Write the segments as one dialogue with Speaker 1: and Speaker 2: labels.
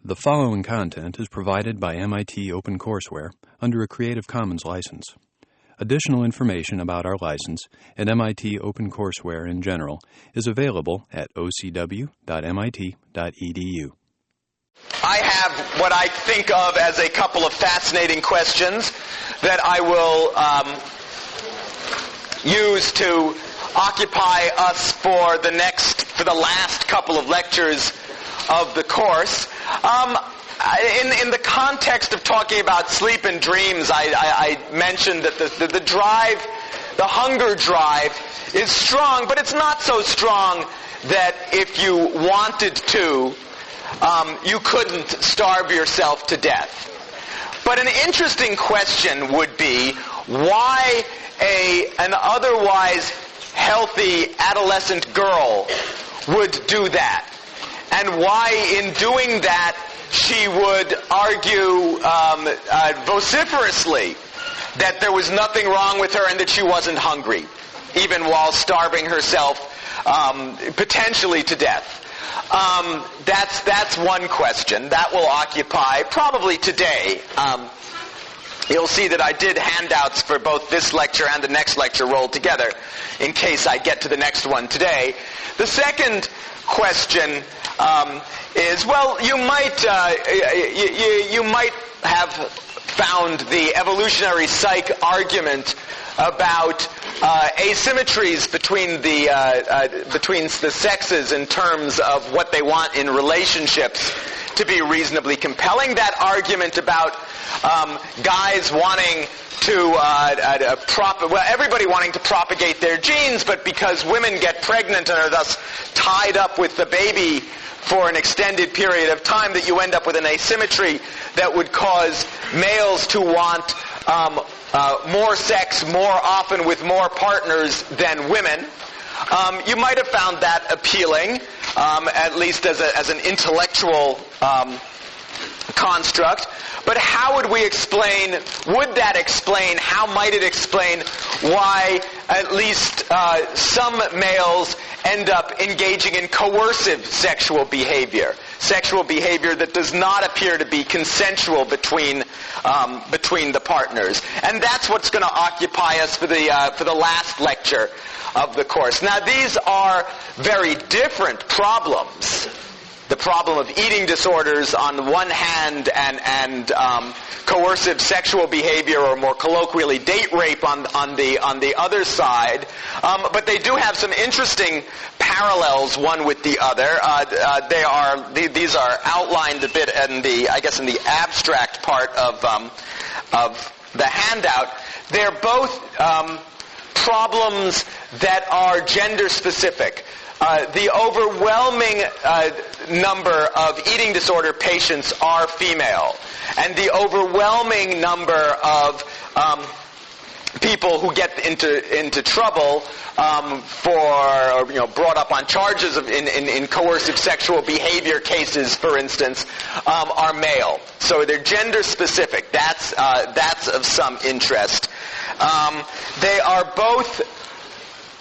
Speaker 1: The following content is provided by MIT OpenCourseWare under a Creative Commons license. Additional information about our license and MIT OpenCourseWare in general is available at ocw.mit.edu.
Speaker 2: I have what I think of as a couple of fascinating questions that I will use to occupy us for the last couple of lectures of the course. In the context of talking about sleep and dreams, I mentioned that the drive, the hunger drive, is strong, but it's not so strong that if you wanted to, you couldn't starve yourself to death. But an interesting question would be why an otherwise healthy adolescent girl would do that, and why in doing that she would argue vociferously that there was nothing wrong with her and that she wasn't hungry, even while starving herself potentially to death. That's one question. That will occupy probably today. You'll see that I did handouts for both this lecture and the next lecture rolled together in case I get to the next one today. The second question is, well, you might have found the evolutionary psych argument about asymmetries between the sexes in terms of what they want in relationships to be reasonably compelling. That argument about guys wanting to everybody wanting to propagate their genes, but because women get pregnant and are thus tied up with the baby for an extended period of time, that you end up with an asymmetry that would cause males to want more sex more often with more partners than women. You might have found that appealing, at least as an intellectual construct. But how would we explain, how might it explain why at least some males end up engaging in coercive sexual behavior that does not appear to be consensual between the partners? And that's what's going to occupy us for the last lecture of the course. Now, these are very different problems. The problem of eating disorders on the one hand and coercive sexual behavior, or more colloquially date rape on the other side. But they do have some interesting parallels one with the other. These are outlined a bit in the abstract part of the handout. They're both problems that are gender specific. The overwhelming number of eating disorder patients are female, and the overwhelming number of people who get into trouble brought up on charges in coercive sexual behavior cases, for instance, are male. So they're gender specific. That's of some interest.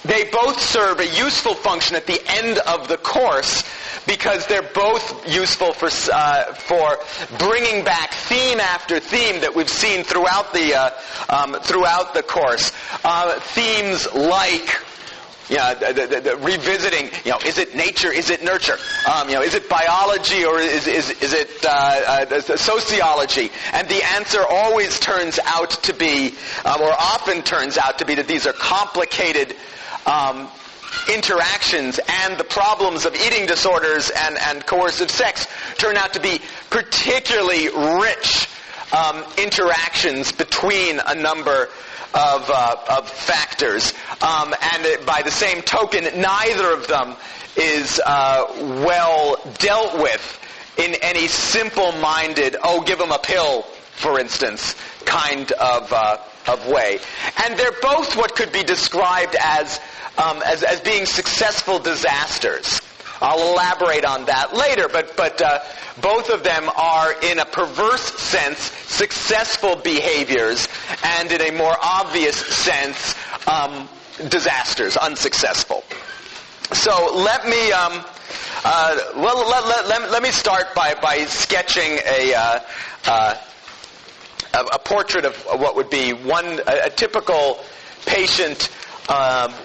Speaker 2: They both serve a useful function at the end of the course, because they're both useful for bringing back theme after theme that we've seen throughout the course. Themes like the revisiting, is it nature, is it nurture? Is it biology, or is it sociology? And the answer always turns out to be, or often turns out to be, that these are complicated interactions, and the problems of eating disorders and coercive sex turn out to be particularly rich interactions between a number of factors. And by the same token, neither of them is well dealt with in any simple-minded, give them a pill, for instance, kind of way. And they're both what could be described as being successful disasters. I'll elaborate on that later, but both of them are, in a perverse sense, successful behaviors, and in a more obvious sense, disasters, unsuccessful. So let me Let me start by sketching a portrait of what would be a typical patient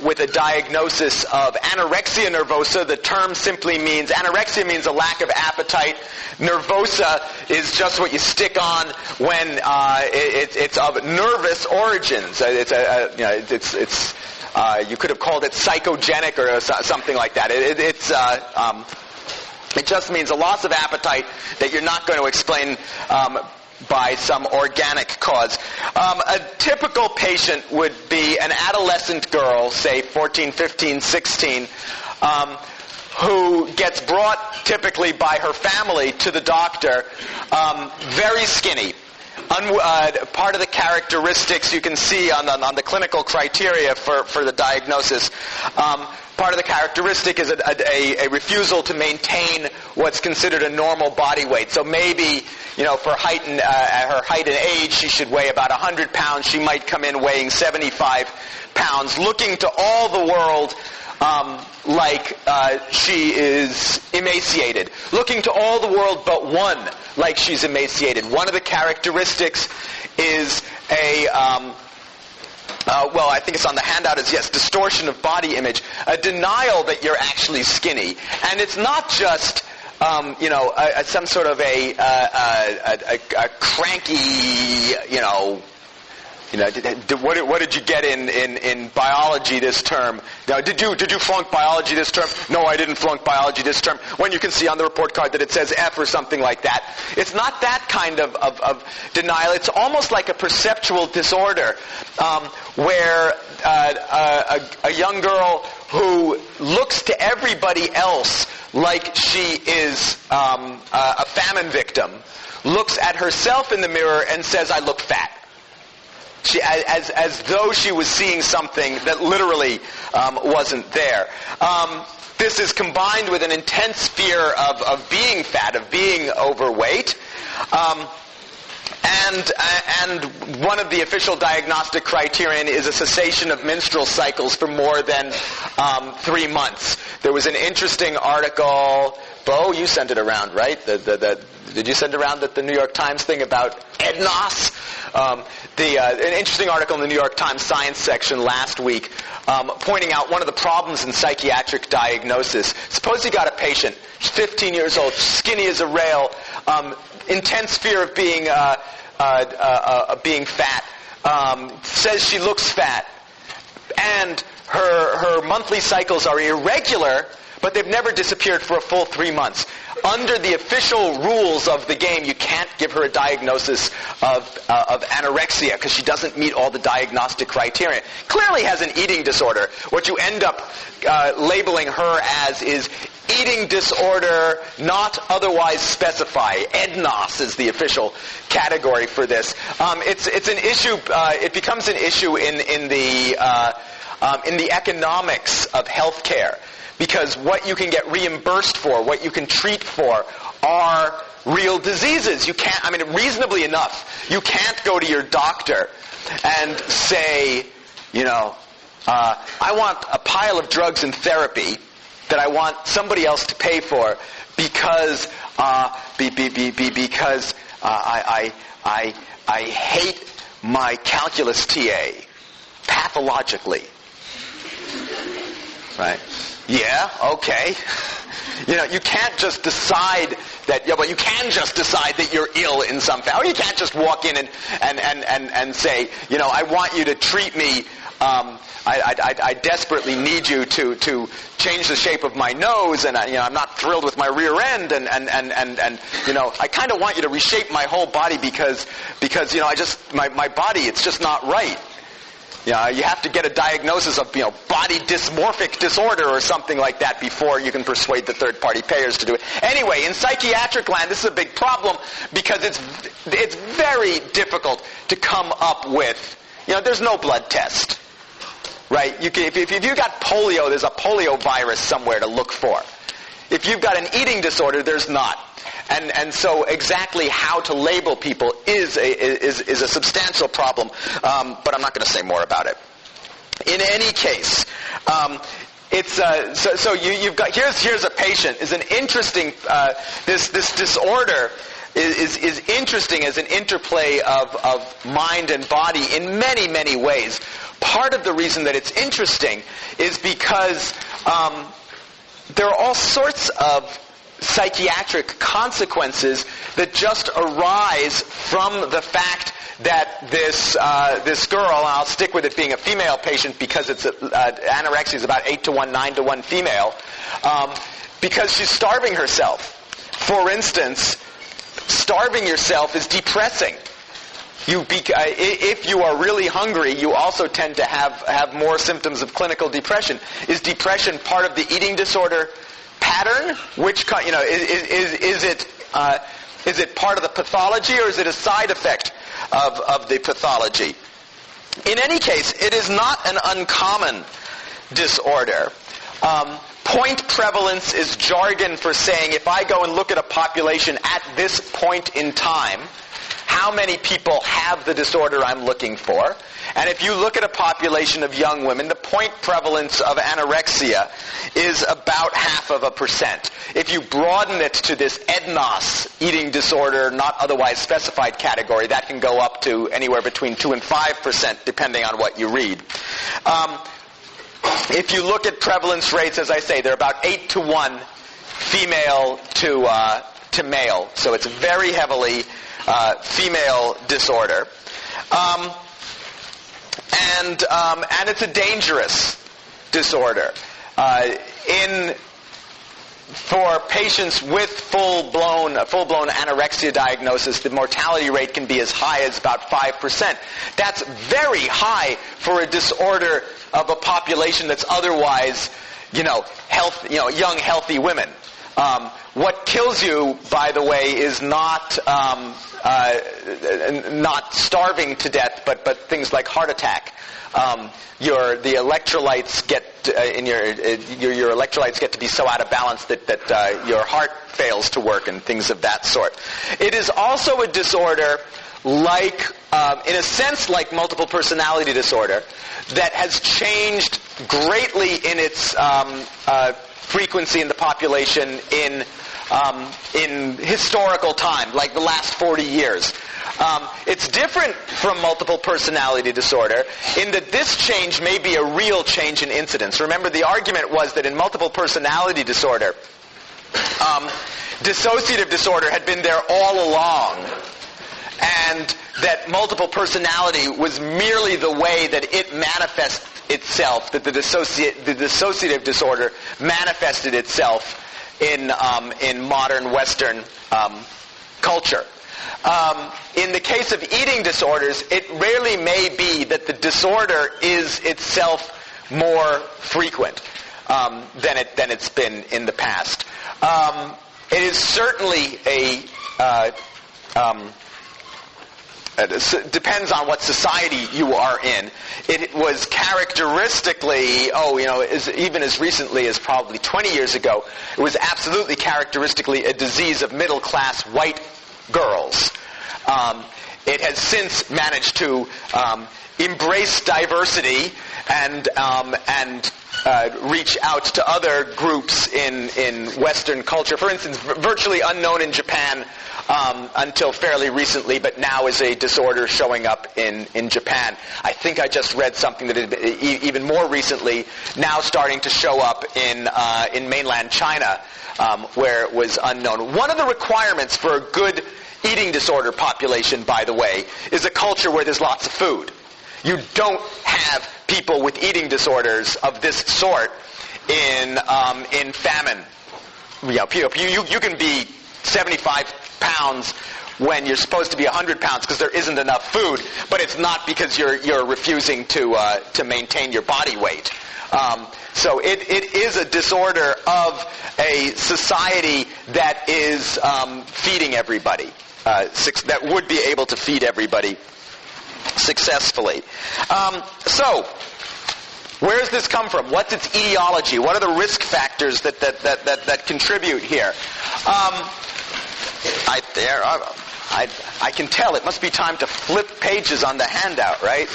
Speaker 2: with a diagnosis of anorexia nervosa. The term simply means, anorexia means a lack of appetite. Nervosa is just what you stick on when it's of nervous origins. You could have called it psychogenic or something like that. It just means a loss of appetite that you're not going to explain by some organic cause. A typical patient would be an adolescent girl, say 14, 15, 16, who gets brought typically by her family to the doctor, very skinny. Part of the characteristics you can see on the clinical criteria for the diagnosis, part of the characteristic is a refusal to maintain what's considered a normal body weight. So maybe, for her height and age, she should weigh about 100 pounds. She might come in weighing 75 pounds, looking to all the world like she is emaciated. Looking to all the world but one like she's emaciated. One of the characteristics is I think it's on the handout, is distortion of body image. A denial that you're actually skinny. And it's not just some sort of a cranky, what did you get in biology this term? Now, did you flunk biology this term? No, I didn't flunk biology this term. When you can see on the report card that it says F or something like that. It's not that kind of denial. It's almost like a perceptual disorder where a young girl who looks to everybody else like she is a famine victim looks at herself in the mirror and says, I look fat. She, as though she was seeing something that literally wasn't there. This is combined with an intense fear of being fat, of being overweight. And one of the official diagnostic criterion is a cessation of menstrual cycles for more than 3 months. There was an interesting article. Bo, you sent it around, right? Did you send around the New York Times thing about EDNOS? An interesting article in the New York Times Science section last week pointing out one of the problems in psychiatric diagnosis. Suppose you got a patient, 15 years old, skinny as a rail, intense fear of being fat, says she looks fat, and her monthly cycles are irregular, but they've never disappeared for a full 3 months. Under the official rules of the game, you can't give her a diagnosis of anorexia because she doesn't meet all the diagnostic criteria. Clearly has an eating disorder. What you end up labeling her as is eating disorder not otherwise specified. EDNOS is the official category for this. It's an issue. It becomes an issue in the economics of healthcare. Because what you can get reimbursed for, what you can treat for, are real diseases. You can't, reasonably enough, you can't go to your doctor and say, I want a pile of drugs and therapy that I want somebody else to pay for because I hate my calculus TA pathologically. Right? Yeah, okay. You can't just decide that, you can just decide that you're ill in some fashion. Or you can't just walk in and say, I want you to treat me, I desperately need you to change the shape of my nose, and I'm not thrilled with my rear end, and I kind of want you to reshape my whole body because my body, it's just not right. You have to get a diagnosis of, body dysmorphic disorder or something like that before you can persuade the third-party payers to do it. Anyway, in psychiatric land, this is a big problem because it's very difficult to come up with, there's no blood test, right? If you've got polio, there's a polio virus somewhere to look for. If you've got an eating disorder, there's not. And so exactly how to label people is a substantial problem, but I'm not going to say more about it. In any case, you've got here's a patient. Is an interesting this disorder is interesting as an interplay of mind and body in many ways. Part of the reason that it's interesting is because there are all sorts of psychiatric consequences that just arise from the fact that this girl, and I'll stick with it being a female patient because it's anorexia is about 8-to-1, 9-to-1 female, because she's starving herself. For instance, starving yourself is depressing. If you are really hungry, you also tend to have more symptoms of clinical depression. Is depression part of the eating disorder pattern? Which is it part of the pathology, or is it a side effect of the pathology? In any case, it is not an uncommon disorder. Point prevalence is jargon for saying if I go and look at a population at this point in time, how many people have the disorder I'm looking for. And if you look at a population of young women, the point prevalence of anorexia is about 0.5%. If you broaden it to this EDNOS, eating disorder not otherwise specified category, that can go up to anywhere between 2 and 5%, depending on what you read. If you look at prevalence rates, as I say, they're about 8-to-1 female to male. So it's very heavily female disorder. And it's a dangerous disorder. For patients with full-blown anorexia diagnosis, the mortality rate can be as high as about 5%. That's very high for a disorder of a population that's otherwise, young, healthy women. What kills you, by the way, is not starving to death, but things like heart attack. The electrolytes get your electrolytes get to be so out of balance that your heart fails to work and things of that sort. It is also a disorder like, in a sense, like multiple personality disorder, that has changed greatly in its frequency in the population in historical time, like the last 40 years. It's different from multiple personality disorder in that this change may be a real change in incidence. Remember, the argument was that in multiple personality disorder, dissociative disorder had been there all along, and that multiple personality was merely the way that it manifests itself, that the dissociative disorder manifested itself in modern Western culture. In the case of eating disorders, it rarely may be that the disorder is itself more frequent than it's been in the past. It is certainly it depends on what society you are in. It was characteristically, even as recently as probably 20 years ago, it was absolutely characteristically a disease of middle-class white girls. It has since managed to embrace diversity and reach out to other groups in Western culture. For instance, virtually unknown in Japan until fairly recently, but now is a disorder showing up in Japan. I think I just read something that even more recently now starting to show up in mainland China, where it was unknown. One of the requirements for a good eating disorder population, by the way, is a culture where there's lots of food. You don't have people with eating disorders of this sort in famine. You can be 75 pounds when you're supposed to be 100 pounds because there isn't enough food, but it's not because you're refusing to maintain your body weight. So it is a disorder of a society that is feeding everybody, that would be able to feed everybody successfully. So, where does this come from? What's its etiology? What are the risk factors that contribute here? I can tell it must be time to flip pages on the handout, right?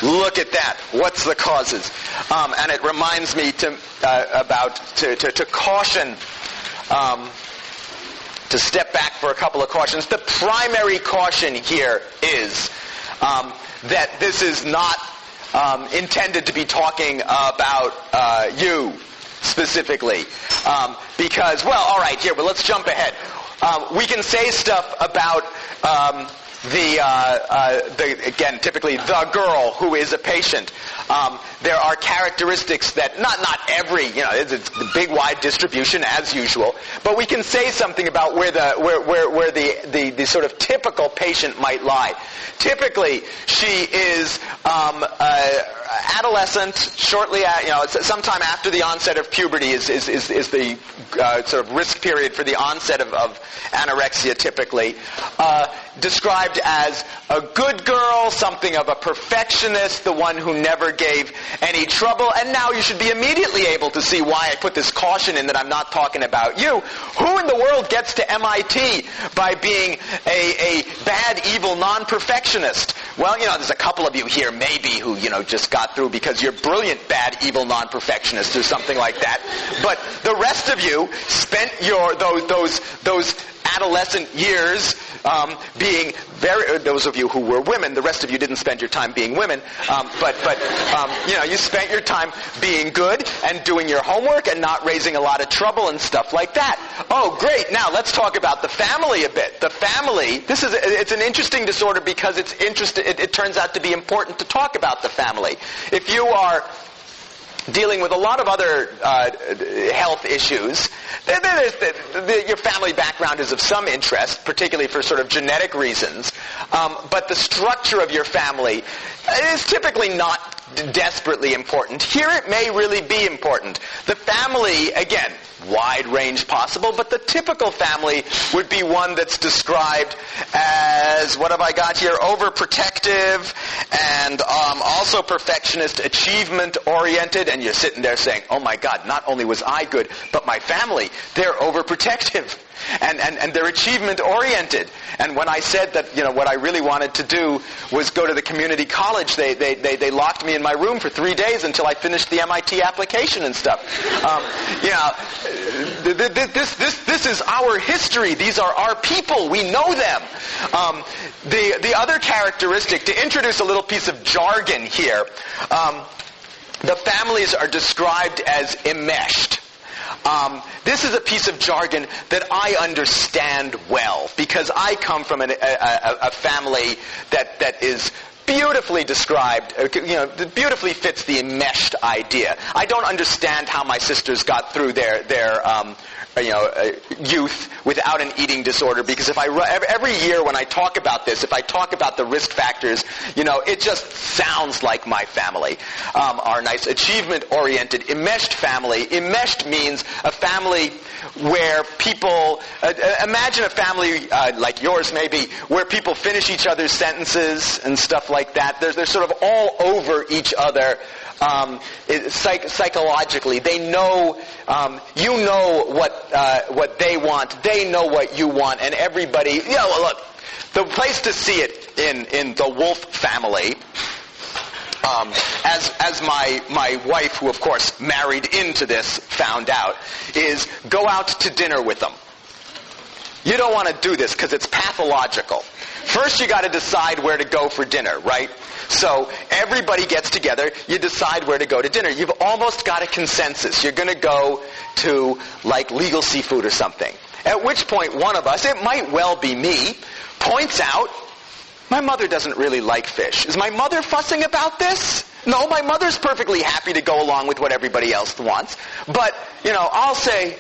Speaker 2: Look at that. What's the causes? And it reminds me to caution, to step back for a couple of cautions. The primary caution here is that this is not intended to be talking about you specifically. Because, well, all right, here, but let's jump ahead. We can say stuff about again, typically the girl who is a patient. There are characteristics that not every, it's a big wide distribution as usual, but we can say something about where the sort of typical patient might lie. Typically, she is adolescent, shortly, sometime after the onset of puberty is the sort of risk period for the onset of anorexia. Typically, described as a good girl, something of a perfectionist, the one who never gave any trouble. And now you should be immediately able to see why I put this caution in that I'm not talking about you. Who in the world gets to MIT by being a bad, evil, non-perfectionist? Well, there's a couple of you here maybe who, just got through because you're brilliant, bad, evil, non-perfectionists or something like that. But the rest of you spent those adolescent years being those of you who were women, the rest of you didn't spend your time being women, but you spent your time being good and doing your homework and not raising a lot of trouble and stuff like that. Oh, great. Now let's talk about the family a bit. The family, it's an interesting disorder because it turns out to be important to talk about the family. If you are dealing with a lot of other health issues, your family background is of some interest, particularly for sort of genetic reasons, but the structure of your family is typically not desperately important. Here it may really be important. The family, again, wide range possible, but the typical family would be one that's described as, what have I got here, overprotective and also perfectionist, achievement-oriented, and you're sitting there saying, oh my God, not only was I good, but my family, they're overprotective. And they're achievement-oriented. And when I said that, what I really wanted to do was go to the community college, they locked me in my room for 3 days until I finished the MIT application and stuff. This is our history. These are our people. We know them. The other characteristic, to introduce a little piece of jargon here, the families are described as enmeshed. This is a piece of jargon that I understand well because I come from a family that is beautifully described, beautifully fits the enmeshed idea. I don't understand how my sisters got through their youth without an eating disorder, because every year when I talk about this, if I talk about the risk factors, it just sounds like my family. Our nice achievement-oriented, enmeshed family. Enmeshed means a family where people, imagine a family like yours maybe, where people finish each other's sentences and stuff like that. They're sort of all over each other. Psychologically, they know, you know what they want, they know what you want, and everybody, look, the place to see it in the Wolfe family, as my wife, who of course married into this, found out, is go out to dinner with them. You don't want to do this because it's pathological. First you got to decide where to go for dinner, right? So everybody gets together, you decide where to go to dinner. You've almost got a consensus. You're going to go to, like, Legal Seafood or something. At which point one of us, it might well be me, points out, my mother doesn't really like fish. Is my mother fussing about this? No, my mother's perfectly happy to go along with what everybody else wants. But, I'll say,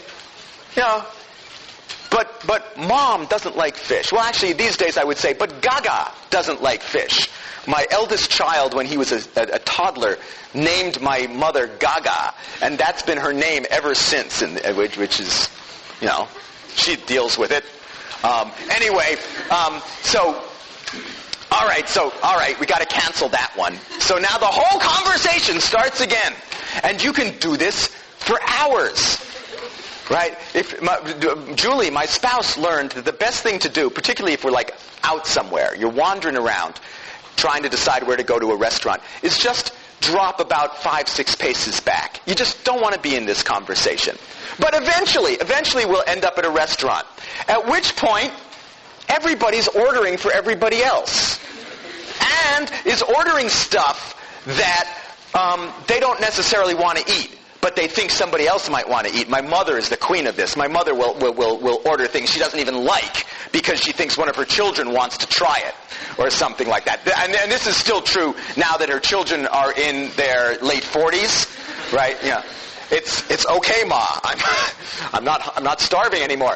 Speaker 2: but Mom doesn't like fish. Well, actually, these days I would say, but Gaga doesn't like fish. My eldest child, when he was a toddler, named my mother Gaga, and that's been her name ever since, which is, she deals with it. Anyway, all right, we got to cancel that one. So now the whole conversation starts again. And you can do this for hours. Right? Julie, my spouse, learned that the best thing to do, particularly if we're like out somewhere, you're wandering around, trying to decide where to go to a restaurant, is just drop about 5-6 paces back. You just don't want to be in this conversation. But eventually we'll end up at a restaurant, at which point everybody's ordering for everybody else and is ordering stuff that they don't necessarily want to eat, but they think somebody else might want to eat. My mother is the queen of this. My mother will order things she doesn't even like because she thinks one of her children wants to try it or something like that. And this is still true now that her children are in their late 40s, right? Yeah. It's okay, Ma. I'm not starving anymore.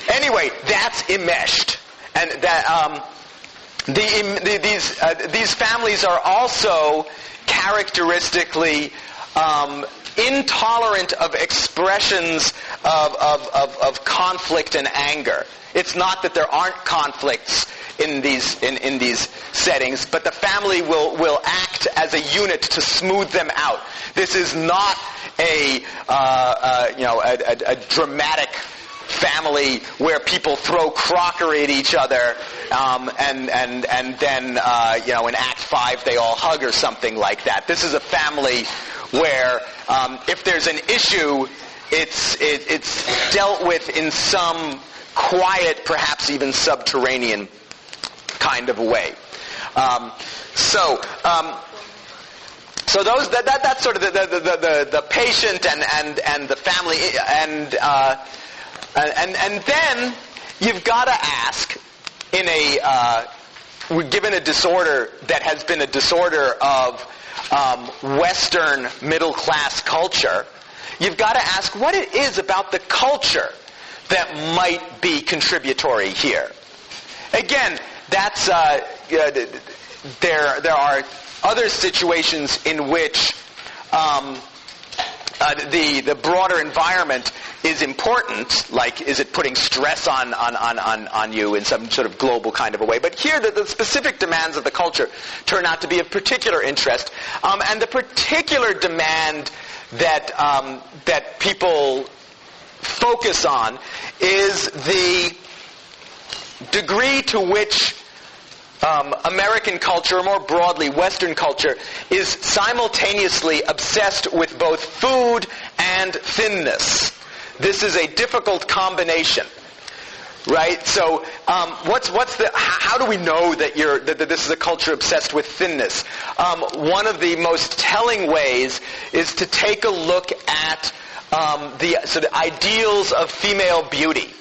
Speaker 2: Anyway, that's enmeshed, and that these families are also characteristically intolerant of expressions of conflict and anger. It's not that there aren't conflicts in these settings, but the family will act as a unit to smooth them out. This is not a dramatic family where people throw crockery at each other, and then in Act 5 they all hug or something like that. This is a family where if there's an issue, it's dealt with in some quiet, perhaps even subterranean kind of a way. So that's sort of the patient and the family, and then you've got to ask, we're given a disorder that has been a disorder of Western middle class culture. You've got to ask what it is about the culture that might be contributory here. Again, that's there are other situations in which the broader environment is important, like is it putting stress on you in some sort of global kind of a way. But here the specific demands of the culture turn out to be of particular interest, and the particular demand that people focus on is the degree to which American culture, or more broadly Western culture, is simultaneously obsessed with both food and thinness. This is a difficult combination, right? So, how do we know that this is a culture obsessed with thinness? One of the most telling ways is to take a look at the sort of ideals of female beauty.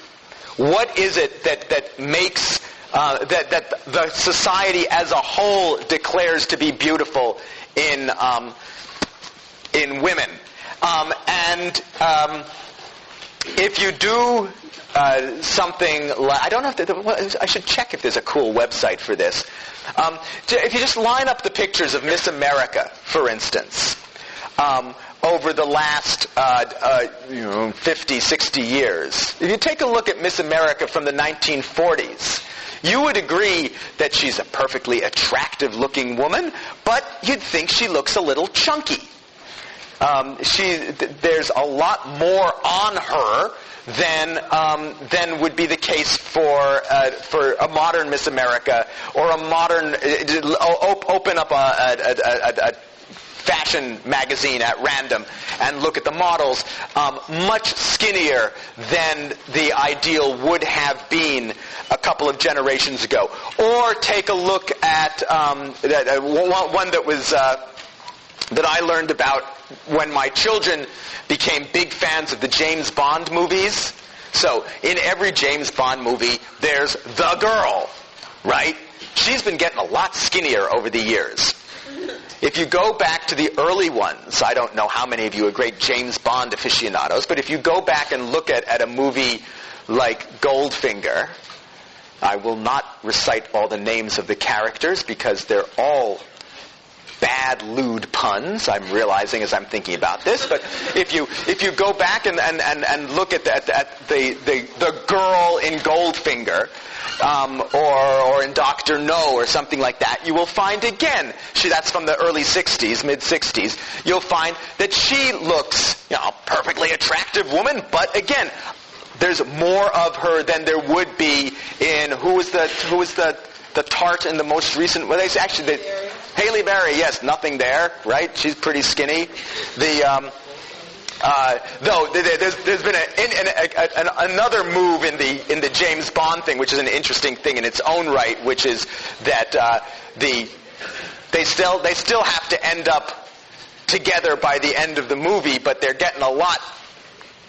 Speaker 2: What is it that makes that the society as a whole declares to be beautiful in women? If you do something like, I don't know if I should check if there's a cool website for this. If you just line up the pictures of Miss America, for instance, over the last 50, 60 years, if you take a look at Miss America from the 1940s, you would agree that she's a perfectly attractive-looking woman, but you'd think she looks a little chunky. There's a lot more on her than would be the case for a modern Miss America, or a modern open up a fashion magazine at random and look at the models, much skinnier than the ideal would have been a couple of generations ago. Or take a look at one that was that I learned about when my children became big fans of the James Bond movies. So in every James Bond movie, there's the girl, right? She's been getting a lot skinnier over the years. If you go back to the early ones, I don't know how many of you are great James Bond aficionados, but if you go back and look at a movie like Goldfinger, I will not recite all the names of the characters because they're all bad, lewd puns, I'm realizing as I'm thinking about this. But if you go back and look at the girl in Goldfinger, or in Dr. No or something like that, you will find again, that's from the early 60s, mid-60s, you'll find that she looks, perfectly attractive woman, but again, there's more of her than there would be in who was the the tart in the most recent. Well, they actually Halle Berry. Yes, nothing there, right? She's pretty skinny. Though there's been another move in the James Bond thing, which is an interesting thing in its own right, which is that they still have to end up together by the end of the movie, but they're getting a lot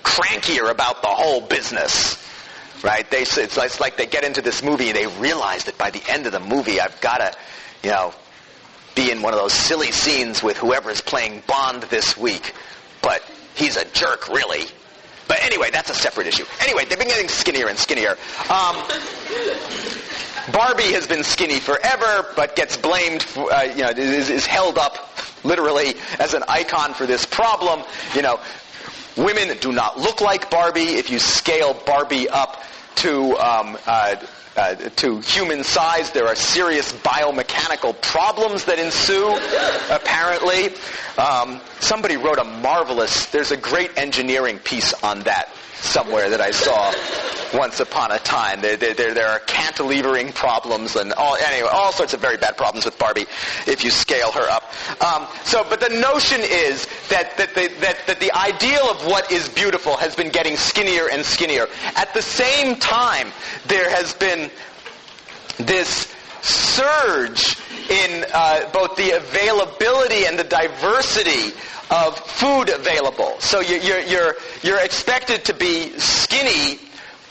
Speaker 2: crankier about the whole business, right? It's like they get into this movie and they realize that by the end of the movie, I've got to, be in one of those silly scenes with whoever's playing Bond this week, but he's a jerk, really. But anyway, that's a separate issue. Anyway, they've been getting skinnier and skinnier. Barbie has been skinny forever, but gets blamed, is held up literally as an icon for this problem. Women do not look like Barbie. If you scale Barbie up to human size, there are serious biomechanical problems that ensue, apparently. Somebody wrote there's a great engineering piece on that somewhere that I saw once upon a time. There are cantilevering problems and all sorts of very bad problems with Barbie if you scale her up. But the notion is that the ideal of what is beautiful has been getting skinnier and skinnier. At the same time, there has been this surge in both the availability and the diversity of food available. So you're expected to be skinny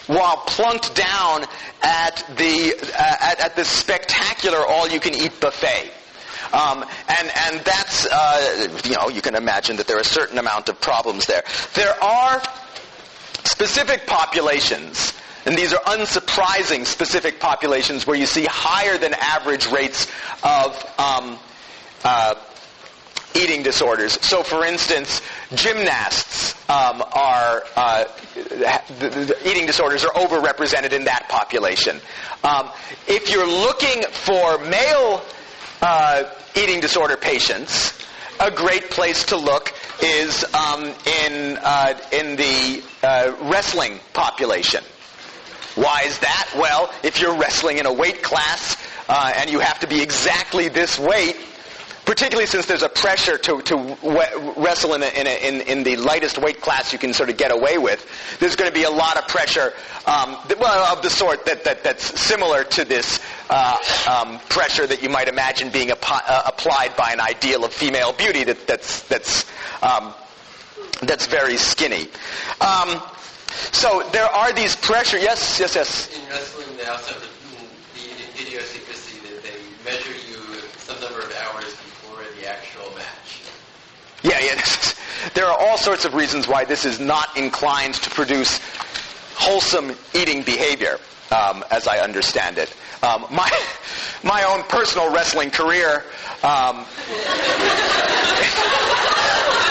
Speaker 2: while plunked down at the spectacular all-you-can-eat buffet. And that's, you can imagine that there are a certain amount of problems there. There are specific populations, and these are unsurprising specific populations where you see higher than average rates of eating disorders. So, for instance, gymnasts the eating disorders are overrepresented in that population. If you're looking for male eating disorder patients, a great place to look is in the wrestling population. Why is that? Well, if you're wrestling in a weight class and you have to be exactly this weight, particularly since there's a pressure to wrestle in the lightest weight class you can sort of get away with, there's going to be a lot of pressure, of the sort that's similar to this pressure that you might imagine being applied by an ideal of female beauty that's very skinny. So there are these pressure. Yes.
Speaker 3: In wrestling, they also have the idiosyncrasy that they measure you some number of hours before the actual match.
Speaker 2: Yeah. There are all sorts of reasons why this is not inclined to produce wholesome eating behavior, as I understand it. My own personal wrestling career.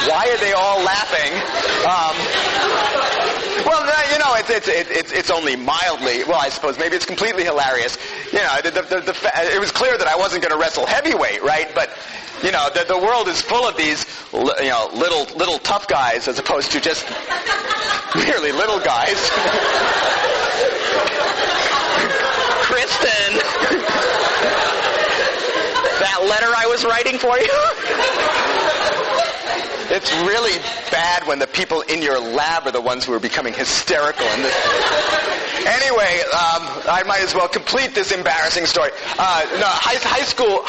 Speaker 2: Why are they all laughing? It's only mildly. Well, I suppose maybe it's completely hilarious. It was clear that I wasn't going to wrestle heavyweight, right? But the world is full of these, little tough guys as opposed to just merely little guys. Kristen, that letter I was writing for you. It's really bad when the people in your lab are the ones who are becoming hysterical. Anyway, I might as well complete this embarrassing story. High school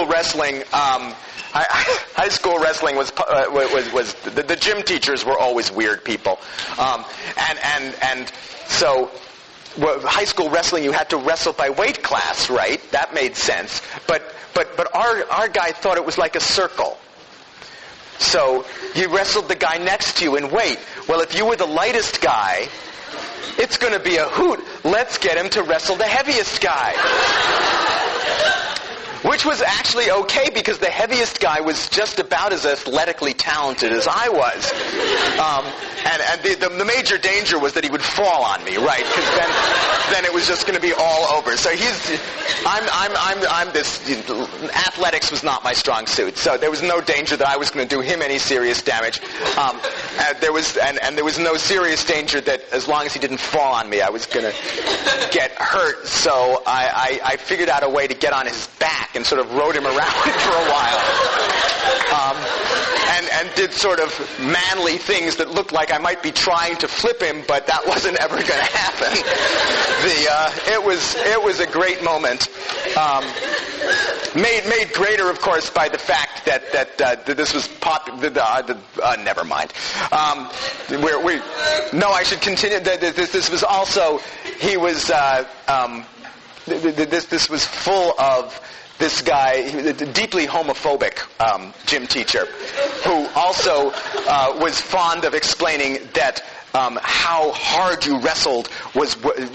Speaker 2: wrestling. High school wrestling was the gym teachers were always weird people, and so. Well, high school wrestling, you had to wrestle by weight class, right? That made sense. But our guy thought it was like a circle. So you wrestled the guy next to you in weight. Well, if you were the lightest guy, it's going to be a hoot. Let's get him to wrestle the heaviest guy. which was actually okay because the heaviest guy was just about as athletically talented as I was. And the major danger was that he would fall on me, right? Because then it was just going to be all over. So I'm this, athletics was not my strong suit. So there was no danger that I was going to do him any serious damage. There was no serious danger that as long as he didn't fall on me, I was going to get hurt. So I figured out a way to get on his back and sort of rode him around for a while. And did sort of manly things that looked like I might be trying to flip him, but that wasn't ever going to happen. It was a great moment. Made greater, of course, by the fact that this was never mind. I should continue. This was also, he was, this was full of this guy, a deeply homophobic gym teacher, who also was fond of explaining that how hard you wrestled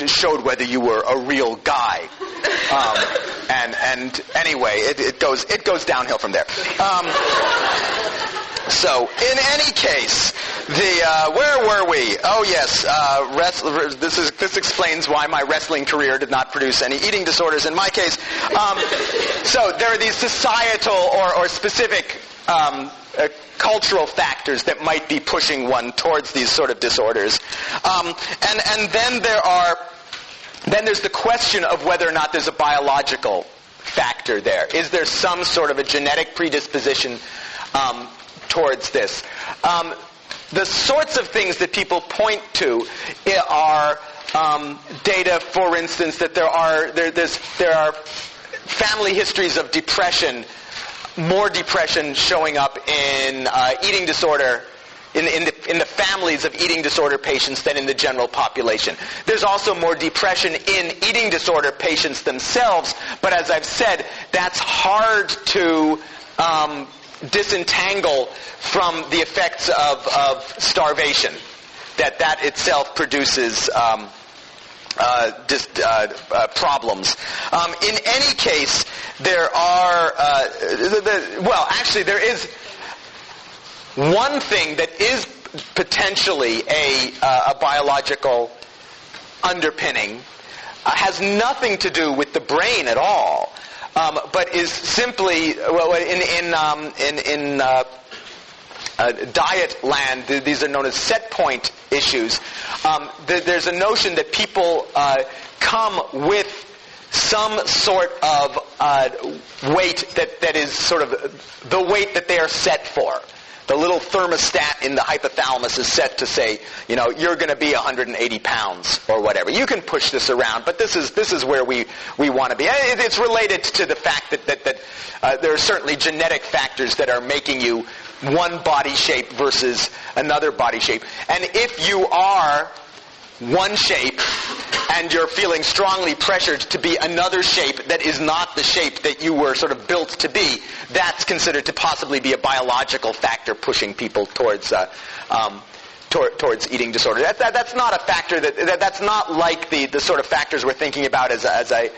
Speaker 2: showed whether you were a real guy. And anyway, it goes downhill from there. So, in any case, where were we? Oh yes, this explains why my wrestling career did not produce any eating disorders in my case. So there are these societal or specific cultural factors that might be pushing one towards these sort of disorders, and then there's the question of whether or not there's a biological factor there. Is there some sort of a genetic predisposition towards this? The sorts of things that people point to are data, for instance, that there are family histories of depression, more depression showing up in eating disorder, in the families of eating disorder patients than in the general population. There's also more depression in eating disorder patients themselves, but as I've said, that's hard to disentangle from the effects of starvation. That itself produces problems. In any case, there are there is one thing that is potentially a biological underpinning, has nothing to do with the brain at all, but is simply in diet land. These are known as set point issues. There's a notion that people come with some sort of weight that is sort of the weight that they are set for. The little thermostat in the hypothalamus is set to say, you're going to be 180 pounds or whatever. You can push this around, but this is where we want to be. It's related to the fact that there are certainly genetic factors that are making you one body shape versus another body shape. And if you are one shape and you're feeling strongly pressured to be another shape that is not the shape that you were sort of built to be, that's considered to possibly be a biological factor pushing people towards eating disorder. That's not a factor that's not like the sort of factors we're thinking about as a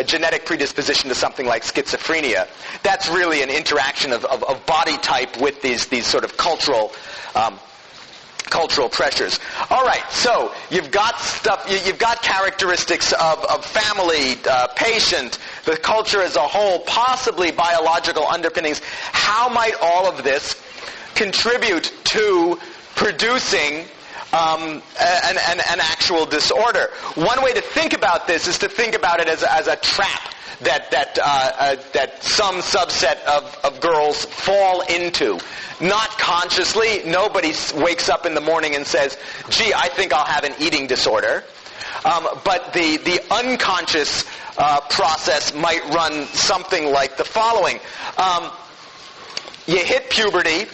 Speaker 2: genetic predisposition to something like schizophrenia. That's really an interaction of body type with these sort of cultural pressures. All right, so you've got characteristics of family, patient, the culture as a whole, possibly biological underpinnings. How might all of this contribute to producing an actual disorder? One way to think about this is to think about it as a trap that some subset of girls fall into. Not consciously. Nobody wakes up in the morning and says, gee, I think I'll have an eating disorder. But the unconscious process might run something like the following. You hit puberty.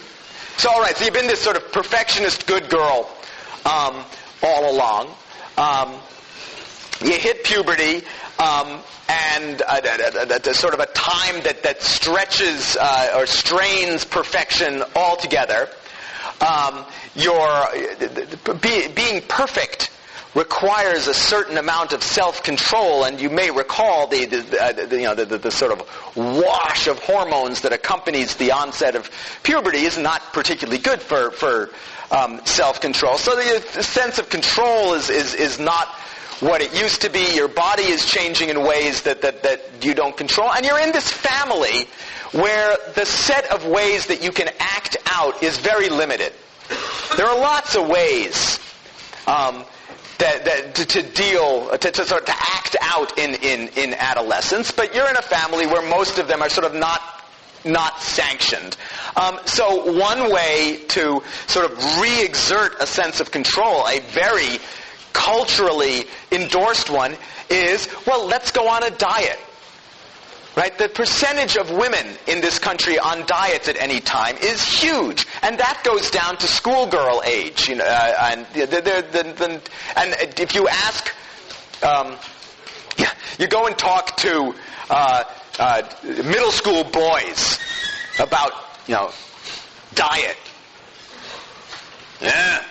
Speaker 2: So all right, so you've been this sort of perfectionist good girl all along. You hit puberty, and sort of a time that stretches or strains perfection altogether. Being perfect requires a certain amount of self-control, and you may recall the sort of wash of hormones that accompanies the onset of puberty is not particularly good for self-control. So the sense of control is not what it used to be. Your body is changing in ways that you don't control, and you're in this family where the set of ways that you can act out is very limited. There are lots of ways to act out in adolescence, but you're in a family where most of them are sort of not sanctioned. So one way to sort of re-exert a sense of control, a very culturally endorsed one, is, well, let's go on a diet. Right? The percentage of women in this country on diets at any time is huge, and that goes down to schoolgirl age. And if you ask, you go and talk to middle school boys about diet. Yeah.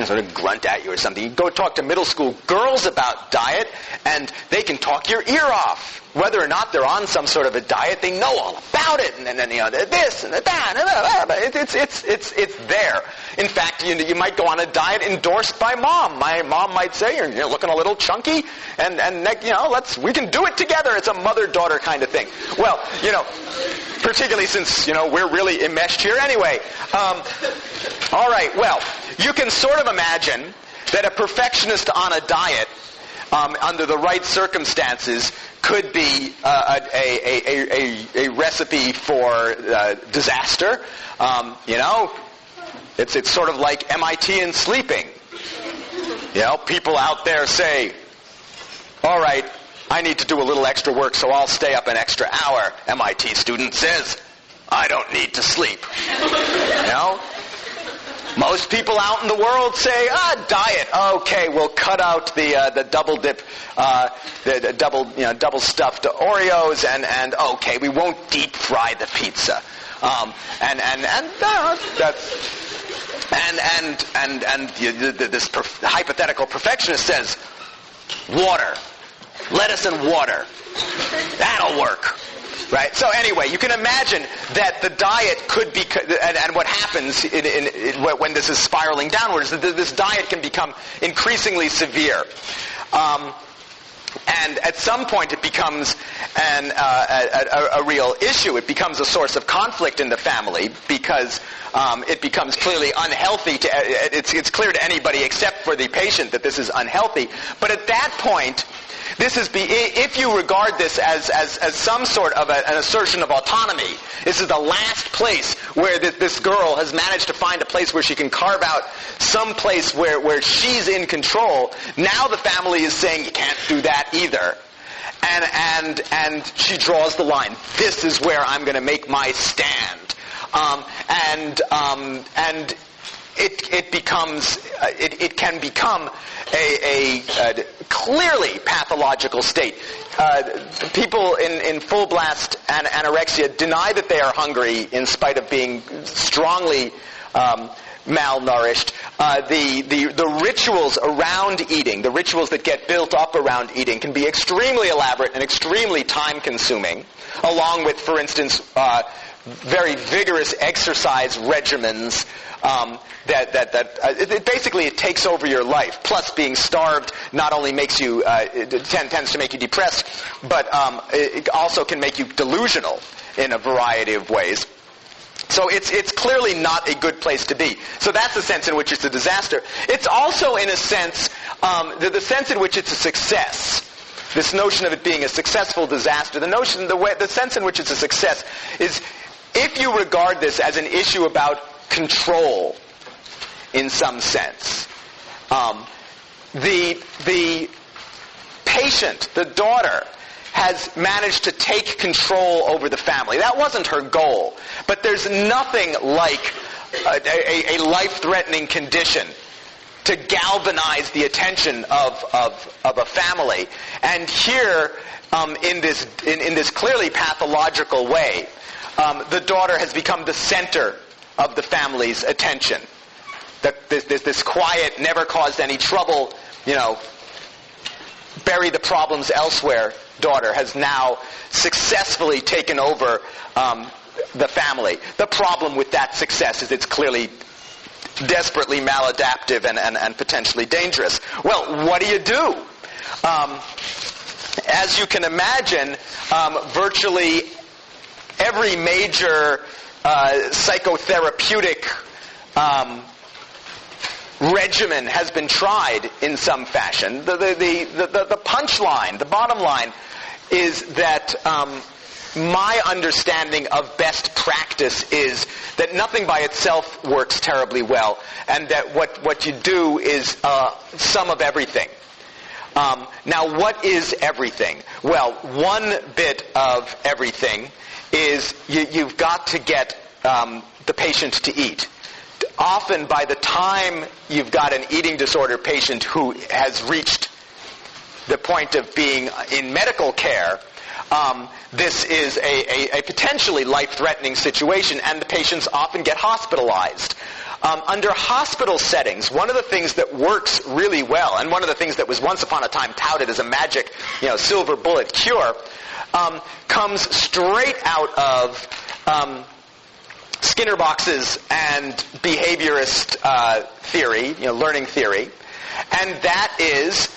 Speaker 2: Sort of grunt at you or something. You go talk to middle school girls about diet, and they can talk your ear off. Whether or not they're on some sort of a diet, they know all about it, and then this and that. It's there. In fact, you might go on a diet endorsed by mom. My mom might say, "You're looking a little chunky, and we can do it together." It's a mother-daughter kind of thing. Well, particularly since we're really enmeshed here anyway. All right. Well, you can sort of imagine that a perfectionist on a diet, under the right circumstances, could be a recipe for disaster. It's sort of like MIT and sleeping. People out there say, "All right, I need to do a little extra work, so I'll stay up an extra hour." MIT student says, "I don't need to sleep." Most people out in the world say, diet. Okay, we'll cut out the double dip, the double stuffed Oreos, and okay, we won't deep fry the pizza. This hypothetical perfectionist says, water, lettuce and water. That'll work. Right? So anyway, you can imagine that the diet could be, and what happens when this is spiraling downwards, is that this diet can become increasingly severe. And at some point it becomes a real issue. It becomes a source of conflict in the family because it becomes clearly unhealthy. It's clear to anybody except for the patient that this is unhealthy. But at that point, if you regard this as some sort of an assertion of autonomy, this is the last place where this girl has managed to find a place where she can carve out some place where she's in control. Now the family is saying, you can't do that either. And she draws the line. This is where I'm going to make my stand. It can become a clearly pathological state. People in full blast anorexia deny that they are hungry in spite of being strongly malnourished. The rituals around eating, the rituals that get built up around eating, can be extremely elaborate and extremely time-consuming, along with, for instance, very vigorous exercise regimens it takes over your life. Plus, being starved not only makes you tends to make you depressed, but it also can make you delusional in a variety of ways. So it's clearly not a good place to be. So that's the sense in which it's a disaster. It's also, in a sense, the sense in which it's a success. This notion of it being a successful disaster, the sense in which it's a success is, if you regard this as an issue about control, in some sense, the patient, the daughter, has managed to take control over the family. That wasn't her goal, but there's nothing like a life-threatening condition to galvanize the attention of a family. And here, in this clearly pathological way, the daughter has become the center of the family's attention. this quiet, never caused any trouble, bury the problems elsewhere daughter has now successfully taken over the family. The problem with that success is it's clearly desperately maladaptive and potentially dangerous. Well, what do? As you can imagine, virtually every major psychotherapeutic regimen has been tried in some fashion. The punchline, the bottom line, is that my understanding of best practice is that nothing by itself works terribly well, and that what you do is some of everything. Now, what is everything? Well, one bit of everything is you've got to get the patient to eat. Often, by the time you've got an eating disorder patient who has reached the point of being in medical care, this is a potentially life-threatening situation, and the patients often get hospitalized. Under hospital settings, one of the things that works really well, and one of the things that was once upon a time touted as a magic, silver bullet cure, comes straight out of Skinner boxes and behaviorist theory, learning theory, and that is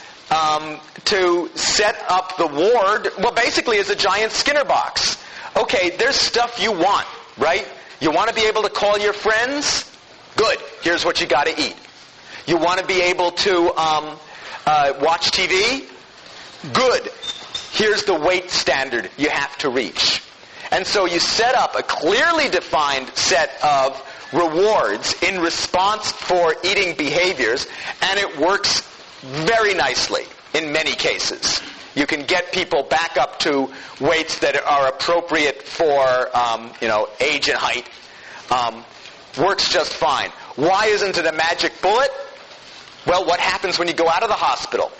Speaker 2: to set up the ward, well, basically as a giant Skinner box. Okay, there's stuff you want, right? You want to be able to call your friends? Good. Here's what you got to eat. You want to be able to watch TV? Good. Here's the weight standard you have to reach. And so you set up a clearly defined set of rewards in response for eating behaviors, and it works very nicely in many cases. You can get people back up to weights that are appropriate for, age and height. Works just fine. Why isn't it a magic bullet? Well, what happens when you go out of the hospital?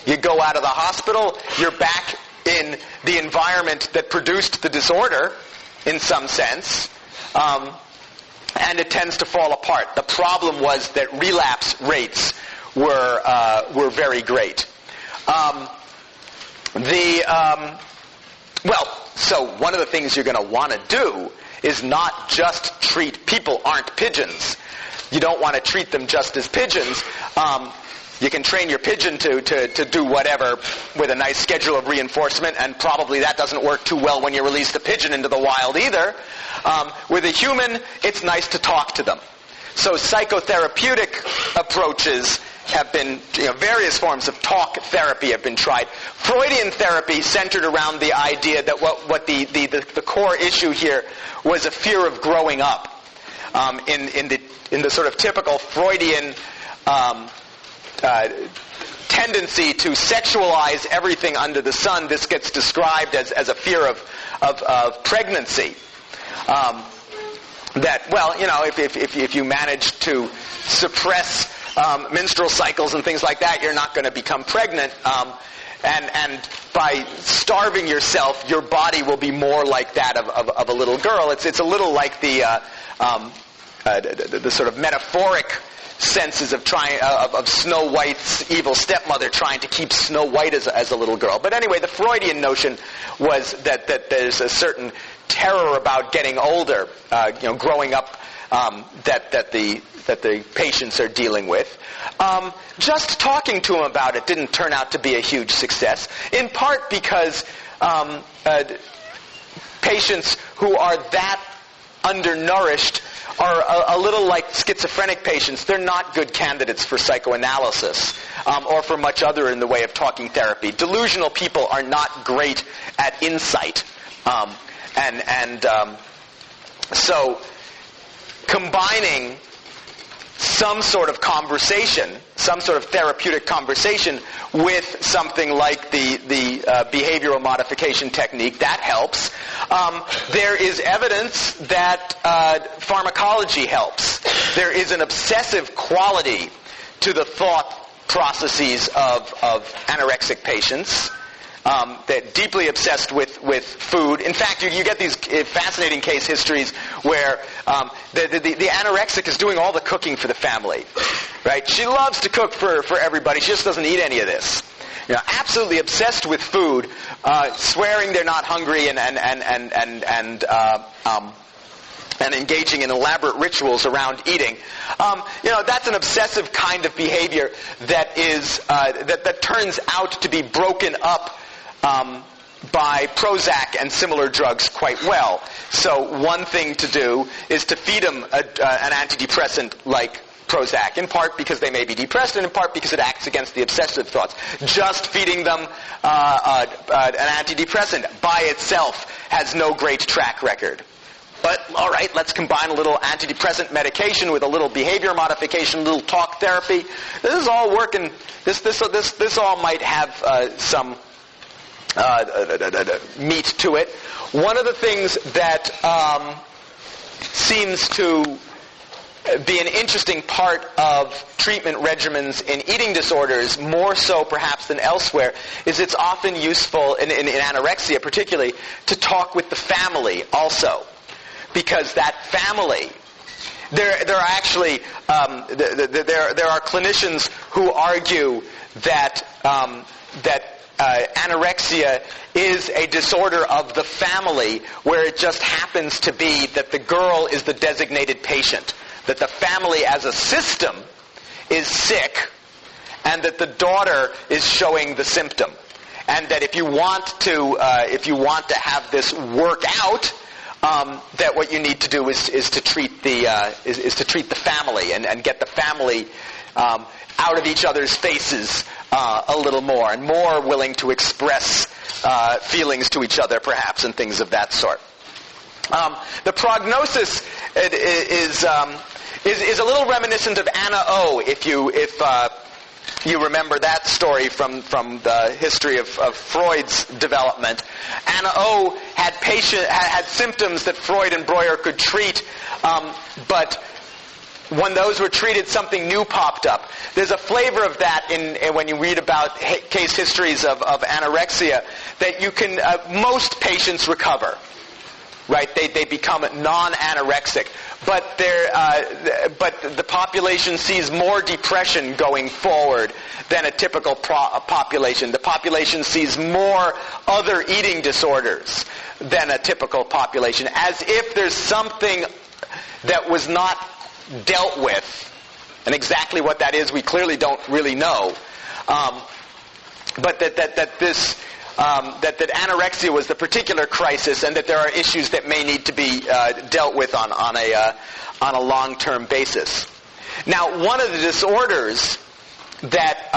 Speaker 2: You go out of the hospital, you're back in the environment that produced the disorder, in some sense, and it tends to fall apart. The problem was that relapse rates were very great. So one of the things you're going to want to do is not just treat people aren't pigeons. You don't want to treat them just as pigeons. You can train your pigeon to do whatever with a nice schedule of reinforcement, and probably that doesn't work too well when you release the pigeon into the wild either. With a human, it's nice to talk to them. So psychotherapeutic approaches have been, various forms of talk therapy have been tried. Freudian therapy centered around the idea that what the core issue here was a fear of growing up. In the sort of typical Freudian tendency to sexualize everything under the sun, this gets described as a fear of pregnancy. If you manage to suppress menstrual cycles and things like that, you're not going to become pregnant. And by starving yourself, your body will be more like that of a little girl. It's a little like the sort of metaphoric senses of Snow White's evil stepmother trying to keep Snow White as a little girl. But anyway, the Freudian notion was that there's a certain terror about getting older, growing up, that the patients are dealing with. Just talking to them about it didn't turn out to be a huge success, in part because patients who are that undernourished are a little like schizophrenic patients. They're not good candidates for psychoanalysis or for much other in the way of talking therapy. Delusional people are not great at insight. So combining some sort of conversation, some sort of therapeutic conversation with something like the behavioral modification technique, that helps. There is evidence that pharmacology helps. There is an obsessive quality to the thought processes of anorexic patients. They're deeply obsessed with food. In fact, you get these fascinating case histories where the anorexic is doing all the cooking for the family, right? She loves to cook for everybody. She just doesn't eat any of this. Absolutely obsessed with food, swearing they're not hungry, and engaging in elaborate rituals around eating. That's an obsessive kind of behavior that is that turns out to be broken up by Prozac and similar drugs quite well. So one thing to do is to feed them an antidepressant like Prozac, in part because they may be depressed, and in part because it acts against the obsessive thoughts. Just feeding them an antidepressant by itself has no great track record. But, all right, let's combine a little antidepressant medication with a little behavior modification, a little talk therapy. This is all working. This all might have some meat to it. One of the things that seems to be an interesting part of treatment regimens in eating disorders, more so perhaps than elsewhere, is it's often useful, in anorexia particularly, to talk with the family also. Because that family, there are actually there are clinicians who argue that anorexia is a disorder of the family, where it just happens to be that the girl is the designated patient, that the family as a system is sick, and that the daughter is showing the symptom, and that if you want to have this work out, that what you need to do is to treat the family and get the family out of each other's faces a little more, and more willing to express feelings to each other, perhaps, and things of that sort. The prognosis is a little reminiscent of Anna O. If you remember that story from the history of Freud's development. Anna O had symptoms that Freud and Breuer could treat, but when those were treated, something new popped up. There's a flavor of that when you read about case histories of anorexia, that you can most patients recover. Right, they become non-anorexic, but the population sees more depression going forward than a typical population. The population sees more other eating disorders than a typical population, as if there's something that was not dealt with, and exactly what that is we clearly don't really know, but that anorexia was the particular crisis, and that there are issues that may need to be dealt with on a long-term basis. Now, one of the disorders that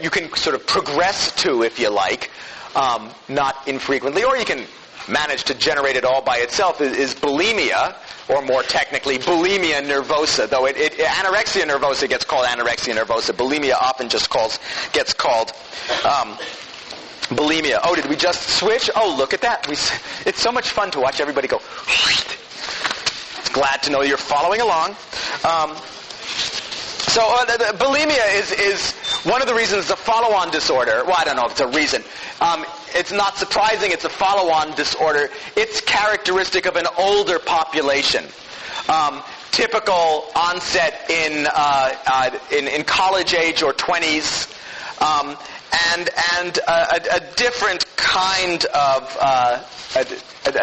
Speaker 2: you can sort of progress to, if you like, not infrequently, or you can manage to generate it all by itself, is bulimia, or more technically, bulimia nervosa. Though anorexia nervosa gets called anorexia nervosa, bulimia often just gets called bulimia. Oh, did we just switch? Oh, look at that. It's so much fun to watch everybody go. Glad to know you're following along. So bulimia is one of the reasons it's a follow-on disorder. Well, I don't know if it's a reason. It's not surprising it's a follow-on disorder. It's characteristic of an older population. Typical onset in college age or 20s. And a different kind of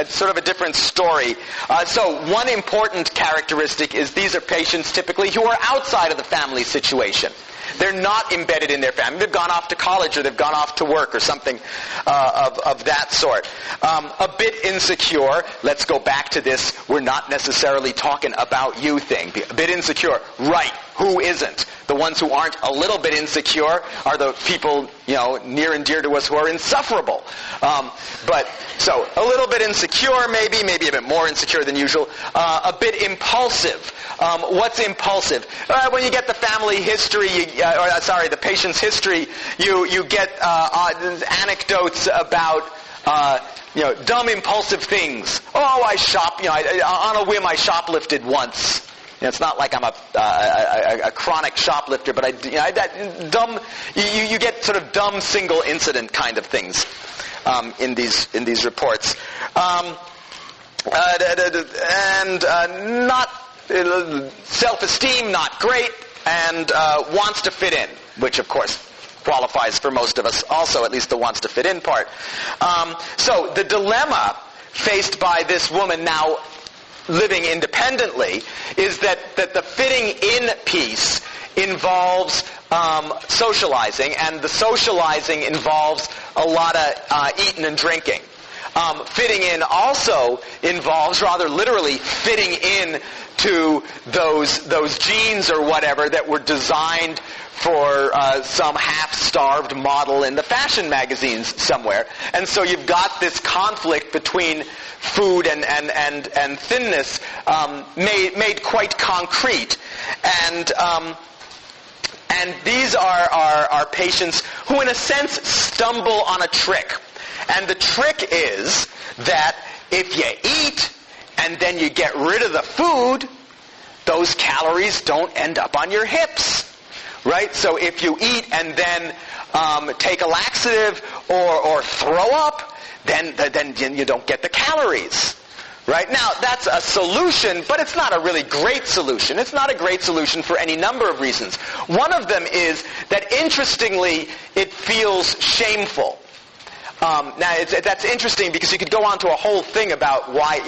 Speaker 2: sort of a different story. So one important characteristic is these are patients typically who are outside of the family situation. They're not embedded in their family. They've gone off to college, or they've gone off to work, or something of that sort. A bit insecure. Let's go back to this "we're not necessarily talking about you" thing. A bit insecure. Right. Who isn't? The ones who aren't a little bit insecure are the people, near and dear to us, who are insufferable. But so a little bit insecure, maybe a bit more insecure than usual. A bit impulsive. What's impulsive? When you get the family history, the patient's history, you get anecdotes about dumb impulsive things. Oh, I shop. On a whim, I shoplifted once. It's not like I'm a chronic shoplifter, but you get sort of dumb single incident kind of things in these reports, and not self-esteem not great, and wants to fit in, which of course qualifies for most of us also, at least the wants to fit in part. So the dilemma faced by this woman now living independently is that the fitting in piece involves socializing, and the socializing involves a lot of eating and drinking. Fitting in also involves, rather literally, fitting in to those jeans or whatever that were designed for some half-starved model in the fashion magazines somewhere. And so you've got this conflict between food and thinness made quite concrete. And these are patients who, in a sense, stumble on a trick. And the trick is that if you eat and then you get rid of the food, those calories don't end up on your hips, right? So if you eat and then take a laxative or throw up, then you don't get the calories, right? Now, that's a solution, but it's not a really great solution. It's not a great solution for any number of reasons. One of them is that, interestingly, it feels shameful. Now, that's interesting because you could go on to a whole thing about why.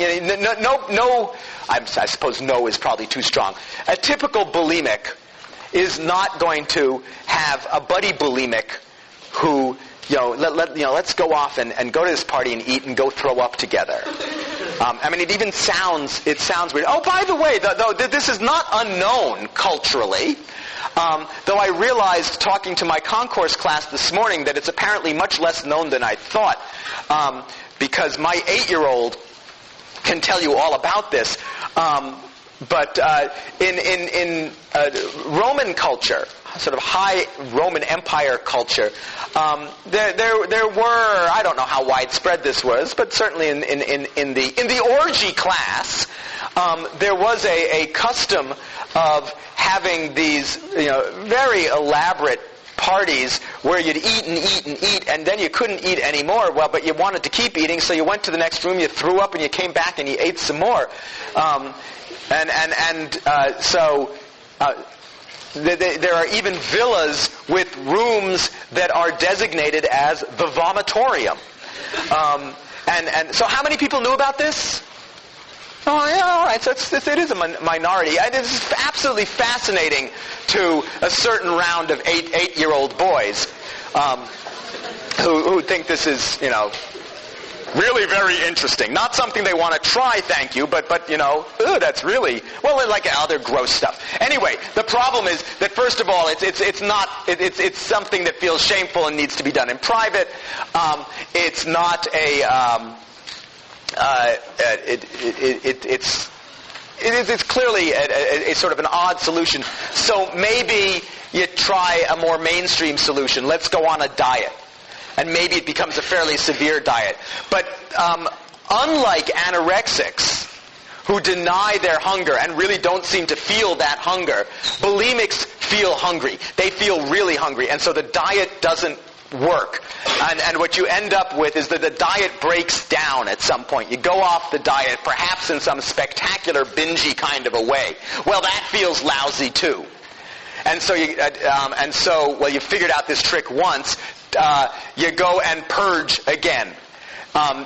Speaker 2: I suppose no is probably too strong. A typical bulimic is not going to have a buddy bulimic who, let's go off and go to this party and eat and go throw up together. It sounds weird. Oh, by the way, though this is not unknown culturally. Though I realized, talking to my concourse class this morning, that it's apparently much less known than I thought, because my 8-year-old can tell you all about this. But in Roman culture, sort of high Roman Empire culture, there were, I don't know how widespread this was, but certainly in the orgy class, there was a custom of having these very elaborate parties where you'd eat and eat and eat, and then you couldn't eat anymore. Well, but you wanted to keep eating, so you went to the next room, you threw up, and you came back and you ate some more. So there are even villas with rooms that are designated as the vomitorium. And so how many people knew about this? Oh, yeah, all right. So it is a minority. It is absolutely fascinating to a certain round of 8-year-old boys who think this is, really very interesting. Not something they want to try, thank you, but that's really, like other gross stuff. Anyway, the problem is that, first of all, it's something that feels shameful and needs to be done in private. It's not it's clearly a sort of an odd solution. So maybe you try a more mainstream solution. Let's go on a diet. And maybe it becomes a fairly severe diet. But unlike anorexics, who deny their hunger and really don't seem to feel that hunger, bulimics feel hungry. They feel really hungry. And so the diet doesn't work. And what you end up with is that the diet breaks down at some point. You go off the diet, perhaps in some spectacular, bingy kind of a way. Well, that feels lousy too. And so you figured out this trick once. You go and purge again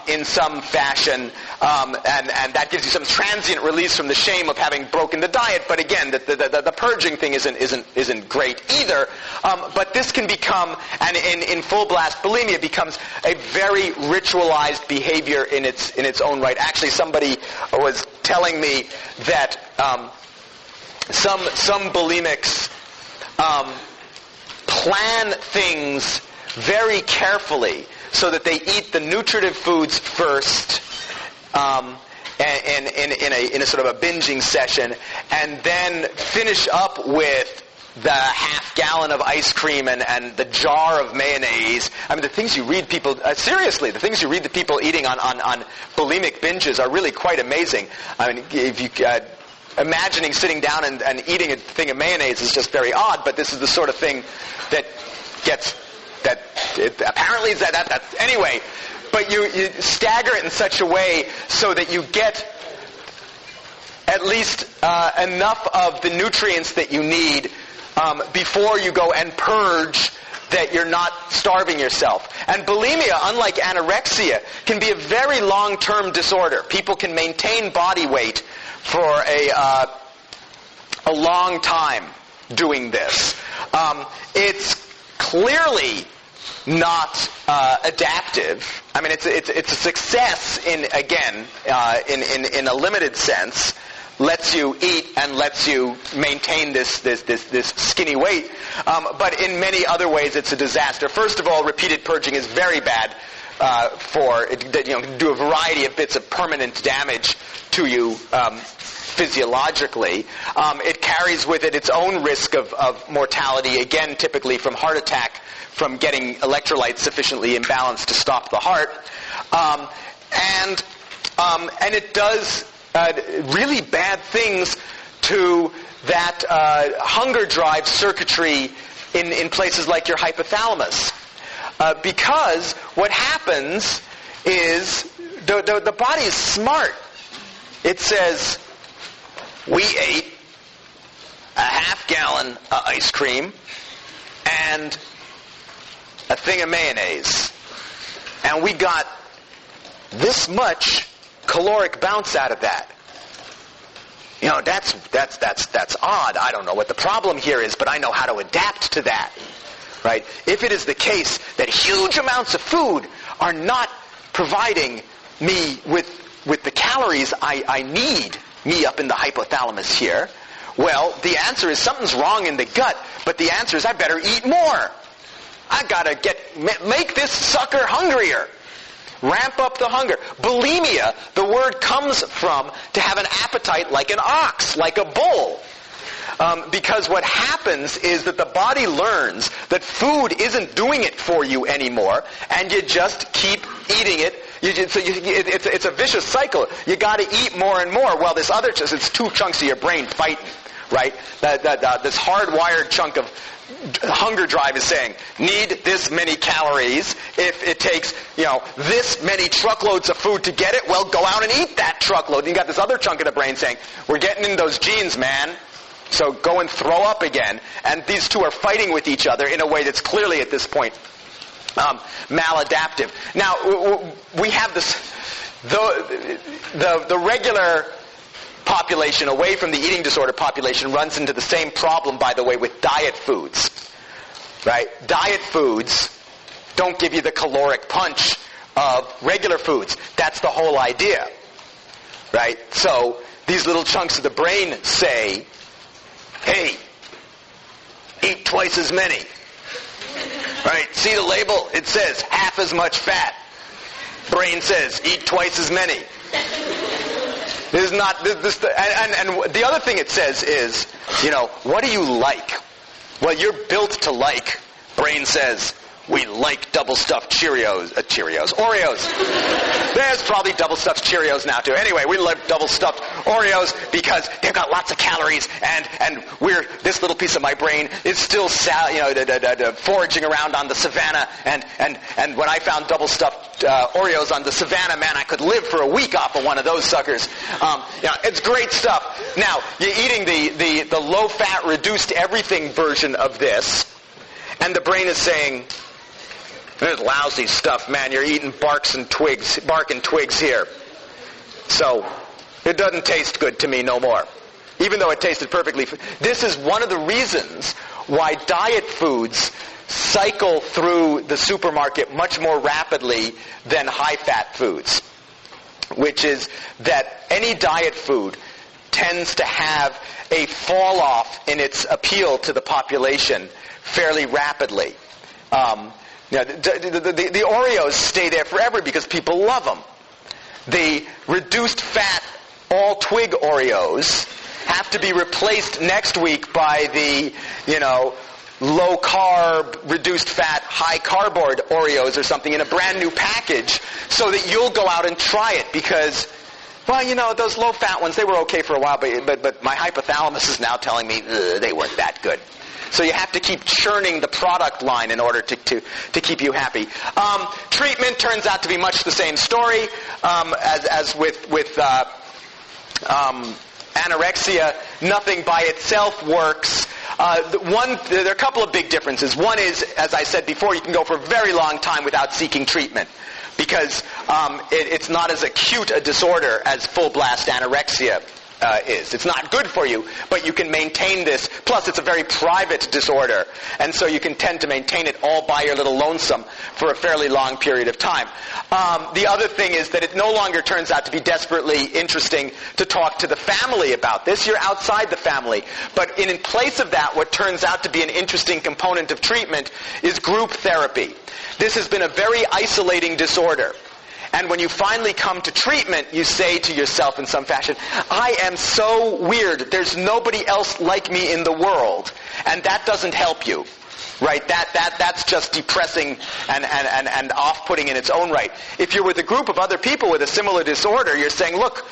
Speaker 2: in some fashion, and that gives you some transient release from the shame of having broken the diet. But again, the purging thing isn't great either. But this can become, and in full blast bulimia, becomes a very ritualized behavior in its own right. Actually, somebody was telling me that some bulimics plan things very carefully so that they eat the nutritive foods first in a sort of a binging session, and then finish up with the half-gallon of ice cream and the jar of mayonnaise. The things you read people, seriously, the things you read the people eating on bulimic binges are really quite amazing. If you imagining sitting down and eating a thing of mayonnaise is just very odd, but this is the sort of thing that gets, that it apparently is that's anyway. But you stagger it in such a way so that you get at least enough of the nutrients that you need before you go and purge, that you're not starving yourself. And bulimia, unlike anorexia, can be a very long-term disorder. People can maintain body weight for a long time doing this. It's clearly not adaptive. I mean, it's a success in a limited sense. Lets you eat and lets you maintain this skinny weight, but in many other ways it's a disaster. First of all, repeated purging is very bad for it. Can do a variety of bits of permanent damage to you physiologically. It carries with it its own risk of mortality, again typically from heart attack, from getting electrolytes sufficiently imbalanced to stop the heart, and it does really bad things to that hunger drive circuitry in places like your hypothalamus. Because what happens is the body is smart. It says, we ate a half-gallon of ice cream and a thing of mayonnaise, and we got this much caloric bounce out of that. That's odd. I don't know what the problem here is, but I know how to adapt to that. Right? If it is the case that huge amounts of food are not providing me with the calories I need, me up in the hypothalamus here, well, the answer is something's wrong in the gut, but the answer is I better eat more. I gotta make this sucker hungrier. Ramp up the hunger. Bulimia, the word comes from to have an appetite like an ox, like a bull. Because what happens is that the body learns that food isn't doing it for you anymore, and you just keep eating it. It's a vicious cycle. You got to eat more and more. Well, this other, it's two chunks of your brain fighting, right? This hardwired chunk of hunger drive is saying, need this many calories. If it takes, this many truckloads of food to get it, well, go out and eat that truckload. And you got this other chunk of the brain saying, we're getting in those genes, man. So go and throw up again. And these two are fighting with each other in a way that's clearly at this point maladaptive. Now, we have this, the regular population away from the eating disorder population runs into the same problem, by the way, with diet foods. Right? Diet foods don't give you the caloric punch of regular foods. That's the whole idea. Right? So these little chunks of the brain say, hey, eat twice as many. Right? See the label? It says half as much fat. Brain says eat twice as many. This is not this. And the other thing it says is, what do you like? Well, you're built to like. Brain says, we like double-stuffed Oreos. There's probably double-stuffed Cheerios now, too. Anyway, we like double-stuffed Oreos because they've got lots of calories, and this little piece of my brain is still foraging around on the savannah, and when I found double-stuffed Oreos on the savannah, man, I could live for a week off of one of those suckers. It's great stuff. Now, you're eating the low-fat, reduced-everything version of this, and the brain is saying, this is lousy stuff, man. You're eating bark and twigs here. So, it doesn't taste good to me no more. Even though it tasted perfectly. This is one of the reasons why diet foods cycle through the supermarket much more rapidly than high-fat foods. Which is that any diet food tends to have a fall-off in its appeal to the population fairly rapidly. The Oreos stay there forever because people love them. The reduced fat all twig Oreos have to be replaced next week by the, low carb, reduced fat, high cardboard Oreos or something in a brand new package so that you'll go out and try it because Well, those low-fat ones, they were okay for a while, but my hypothalamus is now telling me they weren't that good. So you have to keep churning the product line in order to keep you happy. Treatment turns out to be much the same story as with anorexia. Nothing by itself works. There are a couple of big differences. One is, as I said before, you can go for a very long time without seeking treatment, because it's not as acute a disorder as full-blast anorexia is. It's not good for you, but you can maintain this. Plus, it's a very private disorder, and so you can tend to maintain it all by your little lonesome for a fairly long period of time. The other thing is that it no longer turns out to be desperately interesting to talk to the family about this. You're outside the family. But in place of that, what turns out to be an interesting component of treatment is group therapy. This has been a very isolating disorder. And when you finally come to treatment, you say to yourself in some fashion, I am so weird. There's nobody else like me in the world. And that doesn't help you. Right? That's just depressing and off-putting in its own right. If you're with a group of other people with a similar disorder, you're saying, look,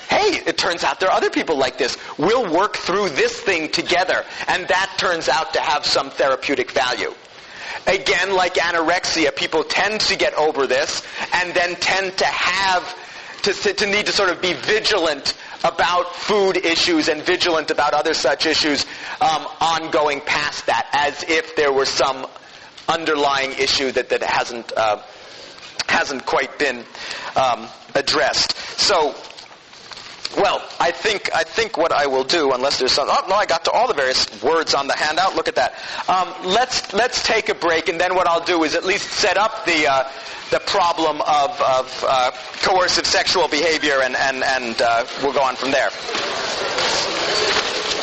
Speaker 2: hey, it turns out there are other people like this. We'll work through this thing together. And that turns out to have some therapeutic value. Again, like anorexia, people tend to get over this and then tend to need to sort of be vigilant about food issues and vigilant about other such issues ongoing past that, as if there were some underlying issue that hasn't quite been addressed. So, well, I think what I will do, unless there's some... Oh, no, I got to all the various words on the handout. Look at that. Let's take a break, and then what I'll do is at least set up the problem of coercive sexual behavior, and we'll go on from there.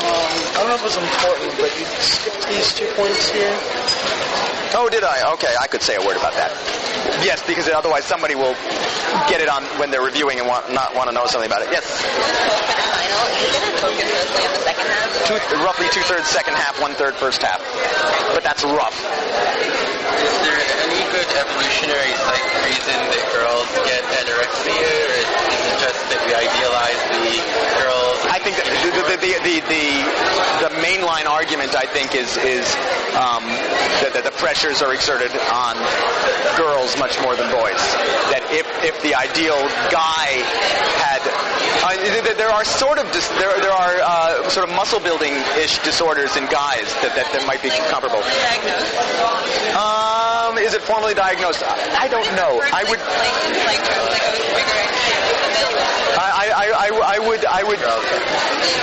Speaker 4: I don't know if it was important, but you skipped these 2 points here.
Speaker 2: Oh, did I? Okay, I could say a word about that. Yes, because otherwise somebody will get it on when they're reviewing and not want to know something about it. Yes?
Speaker 5: For the final, are you going to focus mostly on the second half?
Speaker 2: Roughly 2/3 second half, 1/3 first half. But that's rough.
Speaker 3: Is there any good evolutionary reason that girls get anorexia, or is it just that we idealize the girls?
Speaker 2: I think that the mainline argument, I think, is that the pressures are exerted on girls much more than boys. That if the ideal guy had, there are sort of muscle building ish disorders in guys that might be comparable. Is it formally diagnosed? I don't know. I would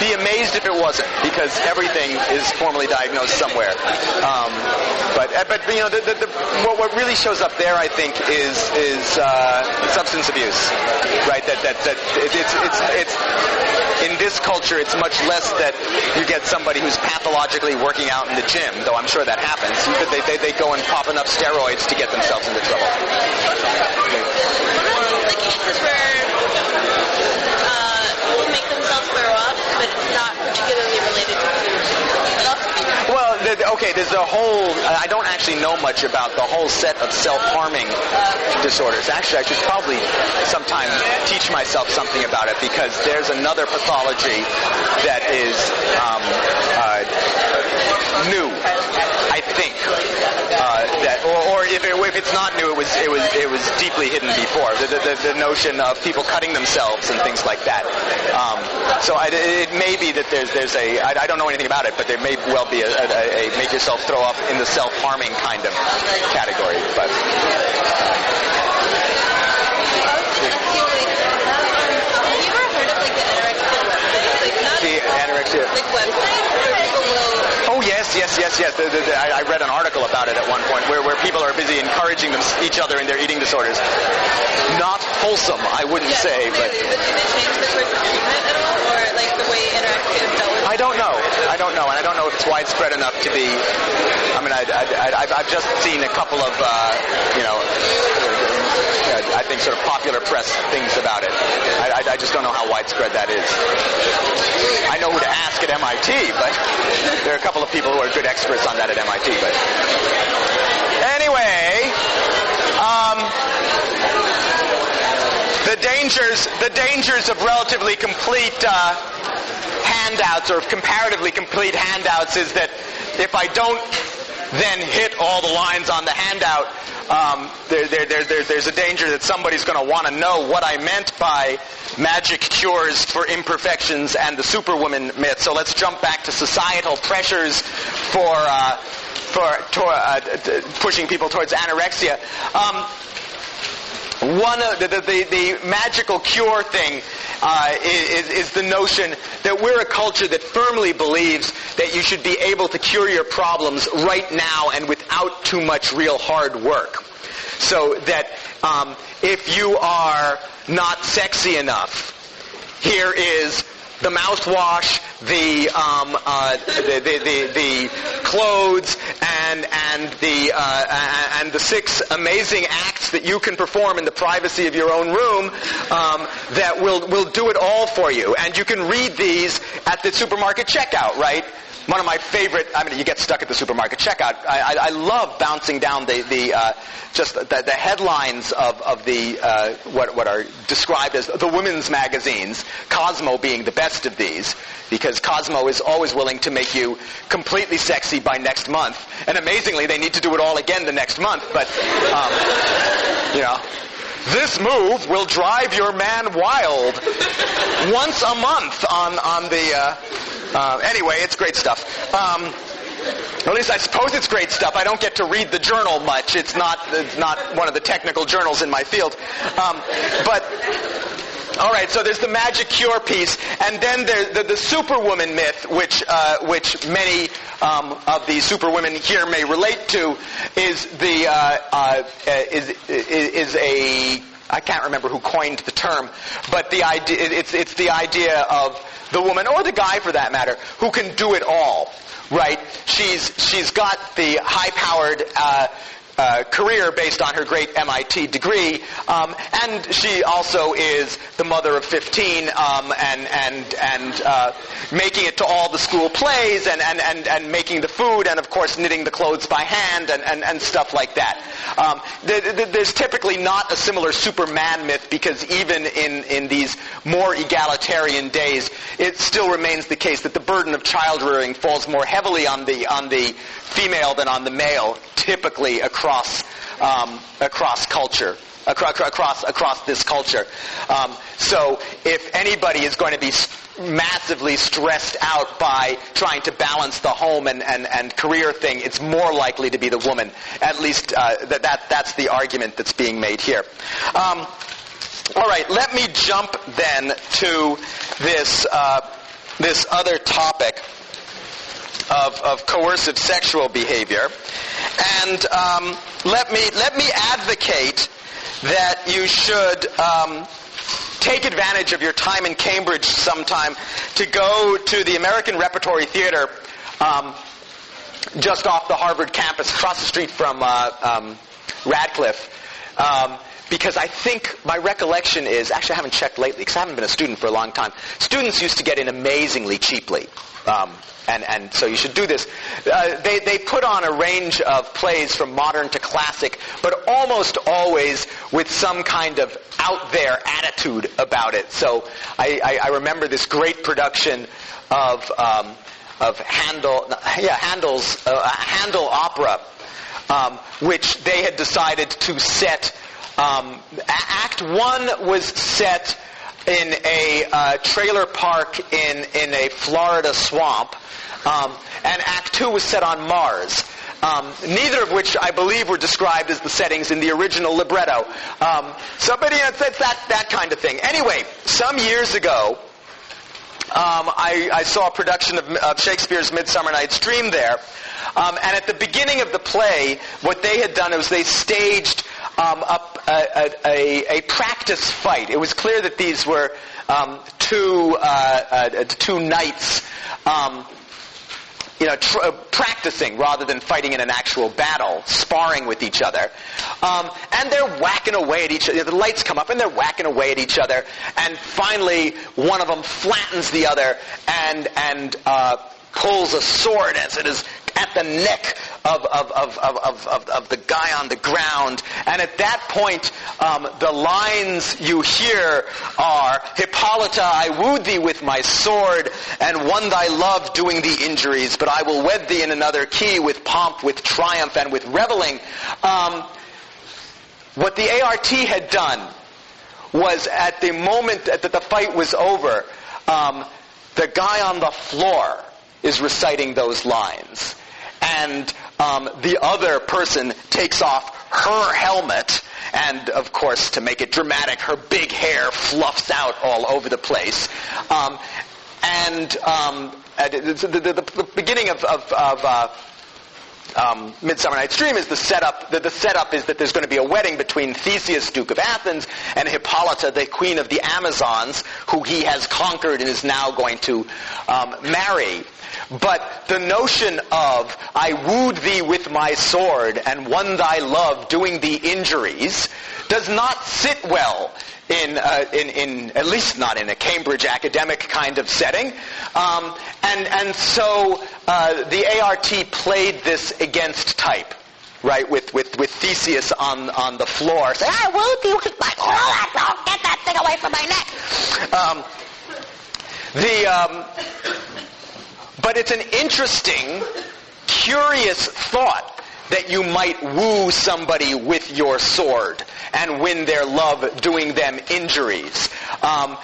Speaker 2: be amazed if it wasn't, because everything is formally diagnosed somewhere. But you know, what really shows up there, I think, is substance abuse, right? That it's in this culture, it's much less that you get somebody who's pathologically working out in the gym, though I'm sure that happens. They go and pop enough steroids to get themselves into trouble.
Speaker 5: The cases where people make themselves throw up, but it's not particularly related to food.
Speaker 2: Well, there's a whole... I don't actually know much about the whole set of self-harming disorders. Actually, I should probably sometime teach myself something about it, because there's another pathology that is new, I think. Or if it's not new, it was deeply hidden before. The notion of people cutting themselves and things like that. So it may be that there's a... I don't know anything about it, but there may well be a make yourself throw up in the self-harming kind of category. But the anorexia website where people will... Oh, yes. I read an article about it at one point where people are busy encouraging each other in their eating disorders. Not wholesome, I wouldn't say, but... Did they change the course of treatment at all, or like the way anorexia is dealt with? I don't know, and I don't know if it's widespread enough to be... I mean, I've just seen a couple of, I think sort of popular press things about it. I just don't know how widespread that is. I know who to ask at MIT, but there are a couple of people who are good experts on that at MIT. But anyway, the danger dangers of relatively complete handouts, or of comparatively complete handouts, is that if I don't then hit all the lines on the handout, there's a danger that somebody's going to want to know what I meant by magic cures for imperfections and the superwoman myth. So let's jump back to societal pressures for pushing people towards anorexia. One of the magical cure thing is the notion that we're a culture that firmly believes that you should be able to cure your problems right now and without too much real hard work. So that if you are not sexy enough, here is the mouthwash, the clothes, and the 6 amazing acts that you can perform in the privacy of your own room that will do it all for you. And you can read these at the supermarket checkout, right? One of my favorite, you get stuck at the supermarket checkout. I love bouncing down the headlines of the what are described as the women's magazines, Cosmo being the best of these, because Cosmo is always willing to make you completely sexy by next month. And amazingly, they need to do it all again the next month. But, this move will drive your man wild once a month on the... anyway, it's great stuff. At least I suppose it's great stuff. I don't get to read the journal much. It's not one of the technical journals in my field. But all right, so there's the magic cure piece, and then there's the superwoman myth, which many of the superwomen here may relate to, is I can't remember who coined the term, but the idea it's the idea of the woman, or the guy for that matter, who can do it all, right? She's got the high-powered career based on her great MIT degree, and she also is the mother of 15, and making it to all the school plays, and making the food, and of course knitting the clothes by hand, and stuff like that. There's typically not a similar Superman myth, because even in these more egalitarian days, it still remains the case that the burden of child rearing falls more heavily on the female than on the male, typically across culture, across this culture. So if anybody is going to be massively stressed out by trying to balance the home and career thing, it's more likely to be the woman. At least that's the argument that's being made here. All right, let me jump then to this other topic of coercive sexual behavior, and let me advocate that you should take advantage of your time in Cambridge sometime to go to the American Repertory Theater just off the Harvard campus, across the street from Radcliffe. Because I think my recollection is, actually I haven't checked lately because I haven't been a student for a long time, students used to get in amazingly cheaply. And so you should do this. They put on a range of plays from modern to classic, but almost always with some kind of out there attitude about it. So I remember this great production of Handel's Handel opera, which they had decided to set. Act 1 was set in a trailer park in a Florida swamp, and Act 2 was set on Mars. Neither of which I believe were described as the settings in the original libretto. It's that kind of thing. Anyway, some years ago, I saw a production of Shakespeare's Midsummer Night's Dream there, and at the beginning of the play, what they had done was they staged a practice fight. It was clear that these were two knights, practicing rather than fighting in an actual battle, sparring with each other. And they're whacking away at each other. The lights come up and they're whacking away at each other. And finally, one of them flattens the other and pulls a sword as it is at the neck of the guy on the ground. And at that point, the lines you hear are, Hippolyta, I wooed thee with my sword, and won thy love doing thee injuries, but I will wed thee in another key, with pomp, with triumph, and with reveling. What the ART had done was, at the moment that the fight was over, the guy on the floor is reciting those lines. And the other person takes off her helmet, and of course, to make it dramatic, her big hair fluffs out all over the place. The beginning of Midsummer Night's Dream is the setup. The setup is that there's going to be a wedding between Theseus, Duke of Athens, and Hippolyta, the queen of the Amazons, who he has conquered and is now going to marry. But the notion of, I wooed thee with my sword and won thy love doing thee injuries, does not sit well in at least not in a Cambridge academic kind of setting. So the ART played this against type, right, with Theseus on the floor saying, I wooed thee with my sword, don't get that thing away from my neck. But it's an interesting, curious thought that you might woo somebody with your sword and win their love doing them injuries. I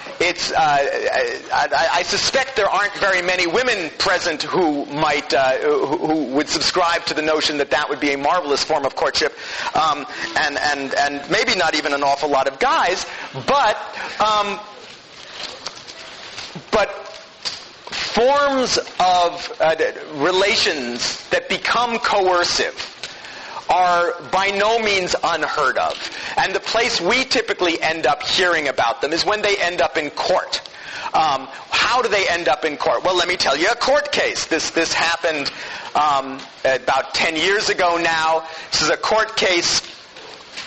Speaker 2: suspect there aren't very many women present who might who would subscribe to the notion that that would be a marvelous form of courtship, and maybe not even an awful lot of guys, but forms of relations that become coercive are by no means unheard of. And the place we typically end up hearing about them is when they end up in court. How do they end up in court? Well, let me tell you a court case. This happened about 10 years ago now. This is a court case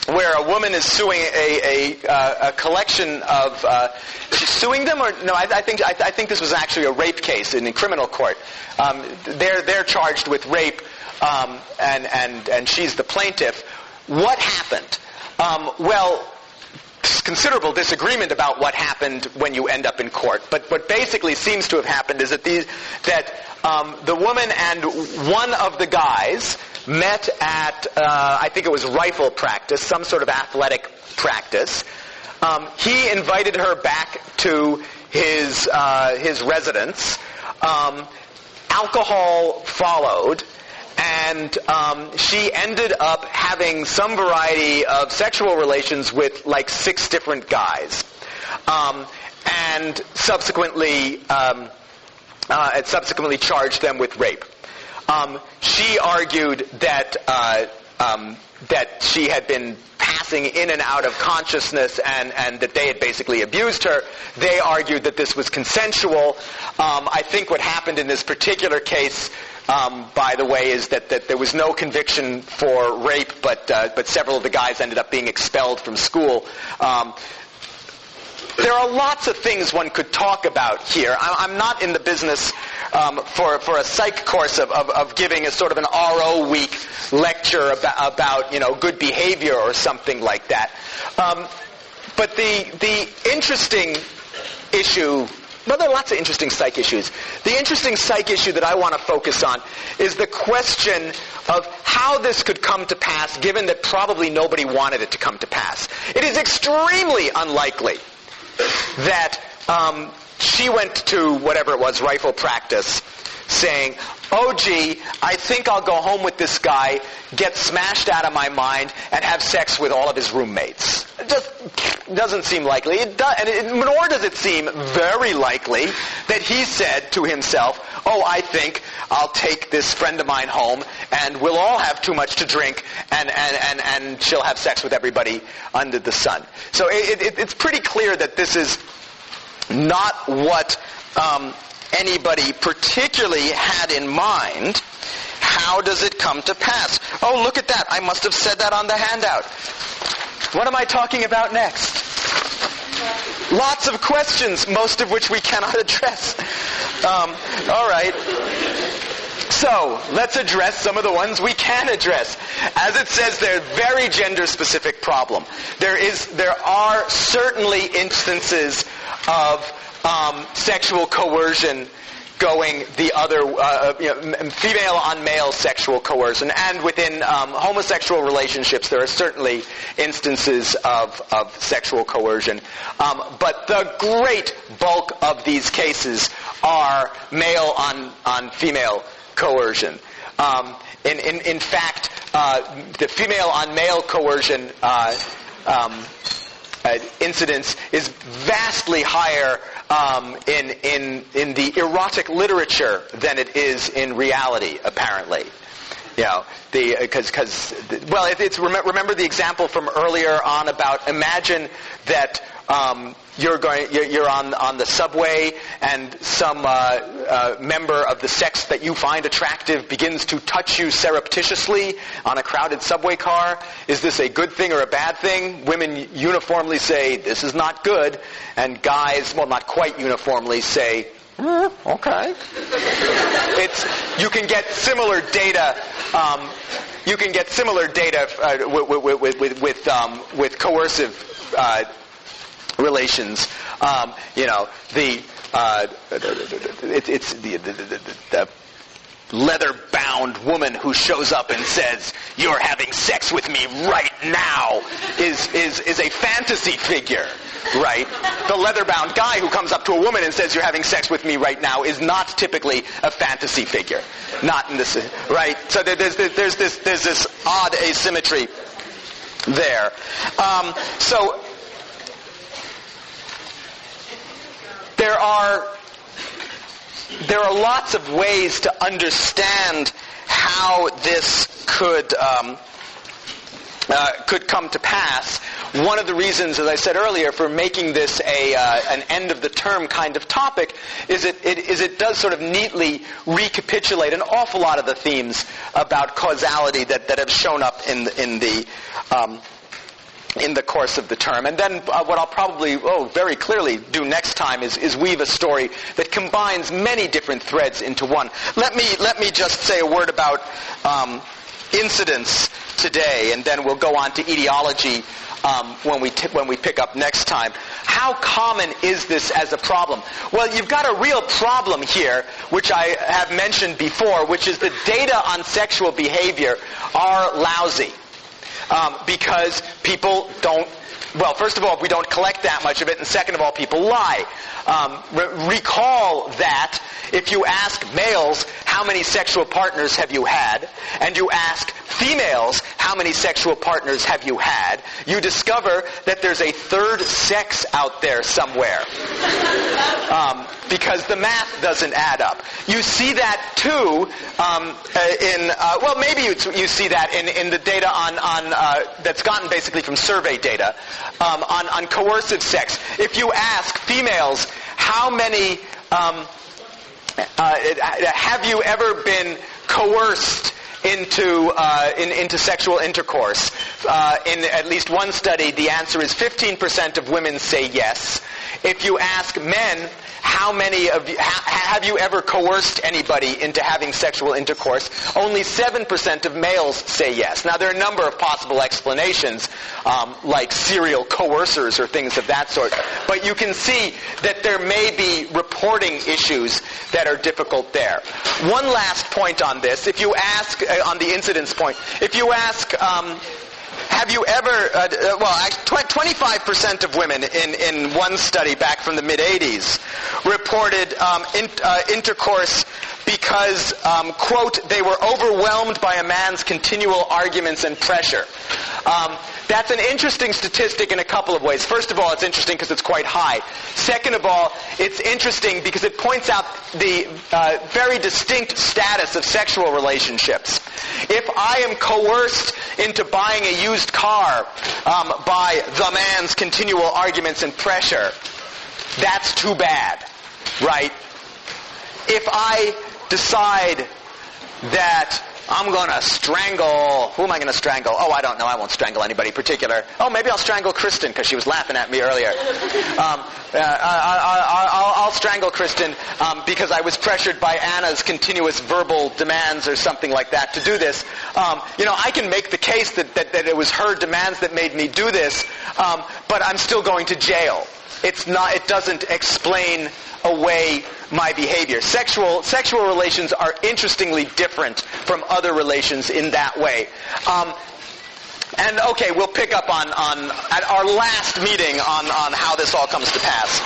Speaker 2: where a woman is suing a collection of... she's suing them, or no? I think this was actually a rape case in criminal court. They're charged with rape, and she's the plaintiff. What happened? Well, considerable disagreement about what happened when you end up in court. But what basically seems to have happened is that the woman and one of the guys met at, I think it was rifle practice, some sort of athletic practice. He invited her back to his residence. Alcohol followed, and she ended up having some variety of sexual relations with like 6 different guys, and subsequently charged them with rape. She argued that she had been passing in and out of consciousness, and that they had basically abused her. They argued that this was consensual. I think what happened in this particular case, by the way, is that there was no conviction for rape, but several of the guys ended up being expelled from school. There are lots of things one could talk about here. I'm not in the business for a psych course of giving a sort of an RO week lecture about good behavior or something like that. But the interesting issue, well, there are lots of interesting psych issues. The interesting psych issue that I want to focus on is the question of how this could come to pass, given that probably nobody wanted it to come to pass. It is extremely unlikely that she went to whatever it was, rifle practice, saying, oh gee, I think I'll go home with this guy, get smashed out of my mind, and have sex with all of his roommates. It just doesn't seem likely. Nor does it seem very likely that he said to himself, oh, I think I'll take this friend of mine home, and we'll all have too much to drink, and she'll have sex with everybody under the sun. So it's pretty clear that this is not what anybody particularly had in mind. How does it come to pass? Oh, look at that. I must have said that on the handout. What am I talking about next? Lots of questions, most of which we cannot address. All right. So, let's address some of the ones we can address. As it says, they're a very gender-specific problem. There are certainly instances of sexual coercion going the other, female on male sexual coercion. And within homosexual relationships, there are certainly instances of sexual coercion. But the great bulk of these cases are male on female coercion. In fact, the female on male coercion incidence is vastly higher in the erotic literature than it is in reality, apparently. Remember the example from earlier on about imagine that you're on the subway and some member of the sex that you find attractive begins to touch you surreptitiously on a crowded subway car. Is this a good thing or a bad thing? Women uniformly say this is not good, and guys, well, not quite uniformly, say okay. You can get similar data. You can get similar data with coercive relations. It's the leather-bound woman who shows up and says, "You're having sex with me right now," is a fantasy figure, right? The leather-bound guy who comes up to a woman and says, "You're having sex with me right now," is not typically a fantasy figure. Not in this, right? So there's this odd asymmetry there. So there are lots of ways to understand how this could come to pass. One of the reasons, as I said earlier, for making this an end of the term kind of topic is it does sort of neatly recapitulate an awful lot of the themes about causality that have shown up in the course of the term. And then what I'll probably very clearly do next time is weave a story that combines many different threads into one. Let me just say a word about incidence today, and then we'll go on to etiology when we pick up next time. How common is this as a problem? Well, you've got a real problem here, which I have mentioned before, which is the data on sexual behavior are lousy. Because people don't, well, first of all, we don't collect that much of it, and second of all, people lie. Recall that if you ask males, how many sexual partners have you had, and you ask females, how many sexual partners have you had, you discover that there's a third sex out there somewhere. Because the math doesn't add up. You see that too maybe you see that in the data on that's gotten basically from survey data on coercive sex. If you ask females, how many have you ever been coerced into sexual intercourse? In at least one study, the answer is 15% of women say yes. If you ask men, how many of you have you ever coerced anybody into having sexual intercourse? Only 7% of males say yes. Now, there are a number of possible explanations, like serial coercers or things of that sort. But you can see that there may be reporting issues that are difficult there. One last point on this. If you ask, on the incidence point, if you ask, have you ever, 25% of women in one study back from the mid-'80s reported intercourse because, quote, they were overwhelmed by a man's continual arguments and pressure. That's an interesting statistic in a couple of ways. First of all, it's interesting because it's quite high. Second of all, it's interesting because it points out the very distinct status of sexual relationships. If I am coerced into buying a used car by the man's continual arguments and pressure, that's too bad, right? If I decide that I'm going to strangle. Who am I going to strangle? Oh, I don't know. I won't strangle anybody particular. Oh, maybe I'll strangle Kristen because she was laughing at me earlier. I'll strangle Kristen because I was pressured by Anna's continuous verbal demands or something like that to do this. I can make the case that it was her demands that made me do this, but I'm still going to jail. It doesn't explain away my behavior. Sexual relations are interestingly different from other relations in that way. And okay, we'll pick up on at our last meeting on how this all comes to pass.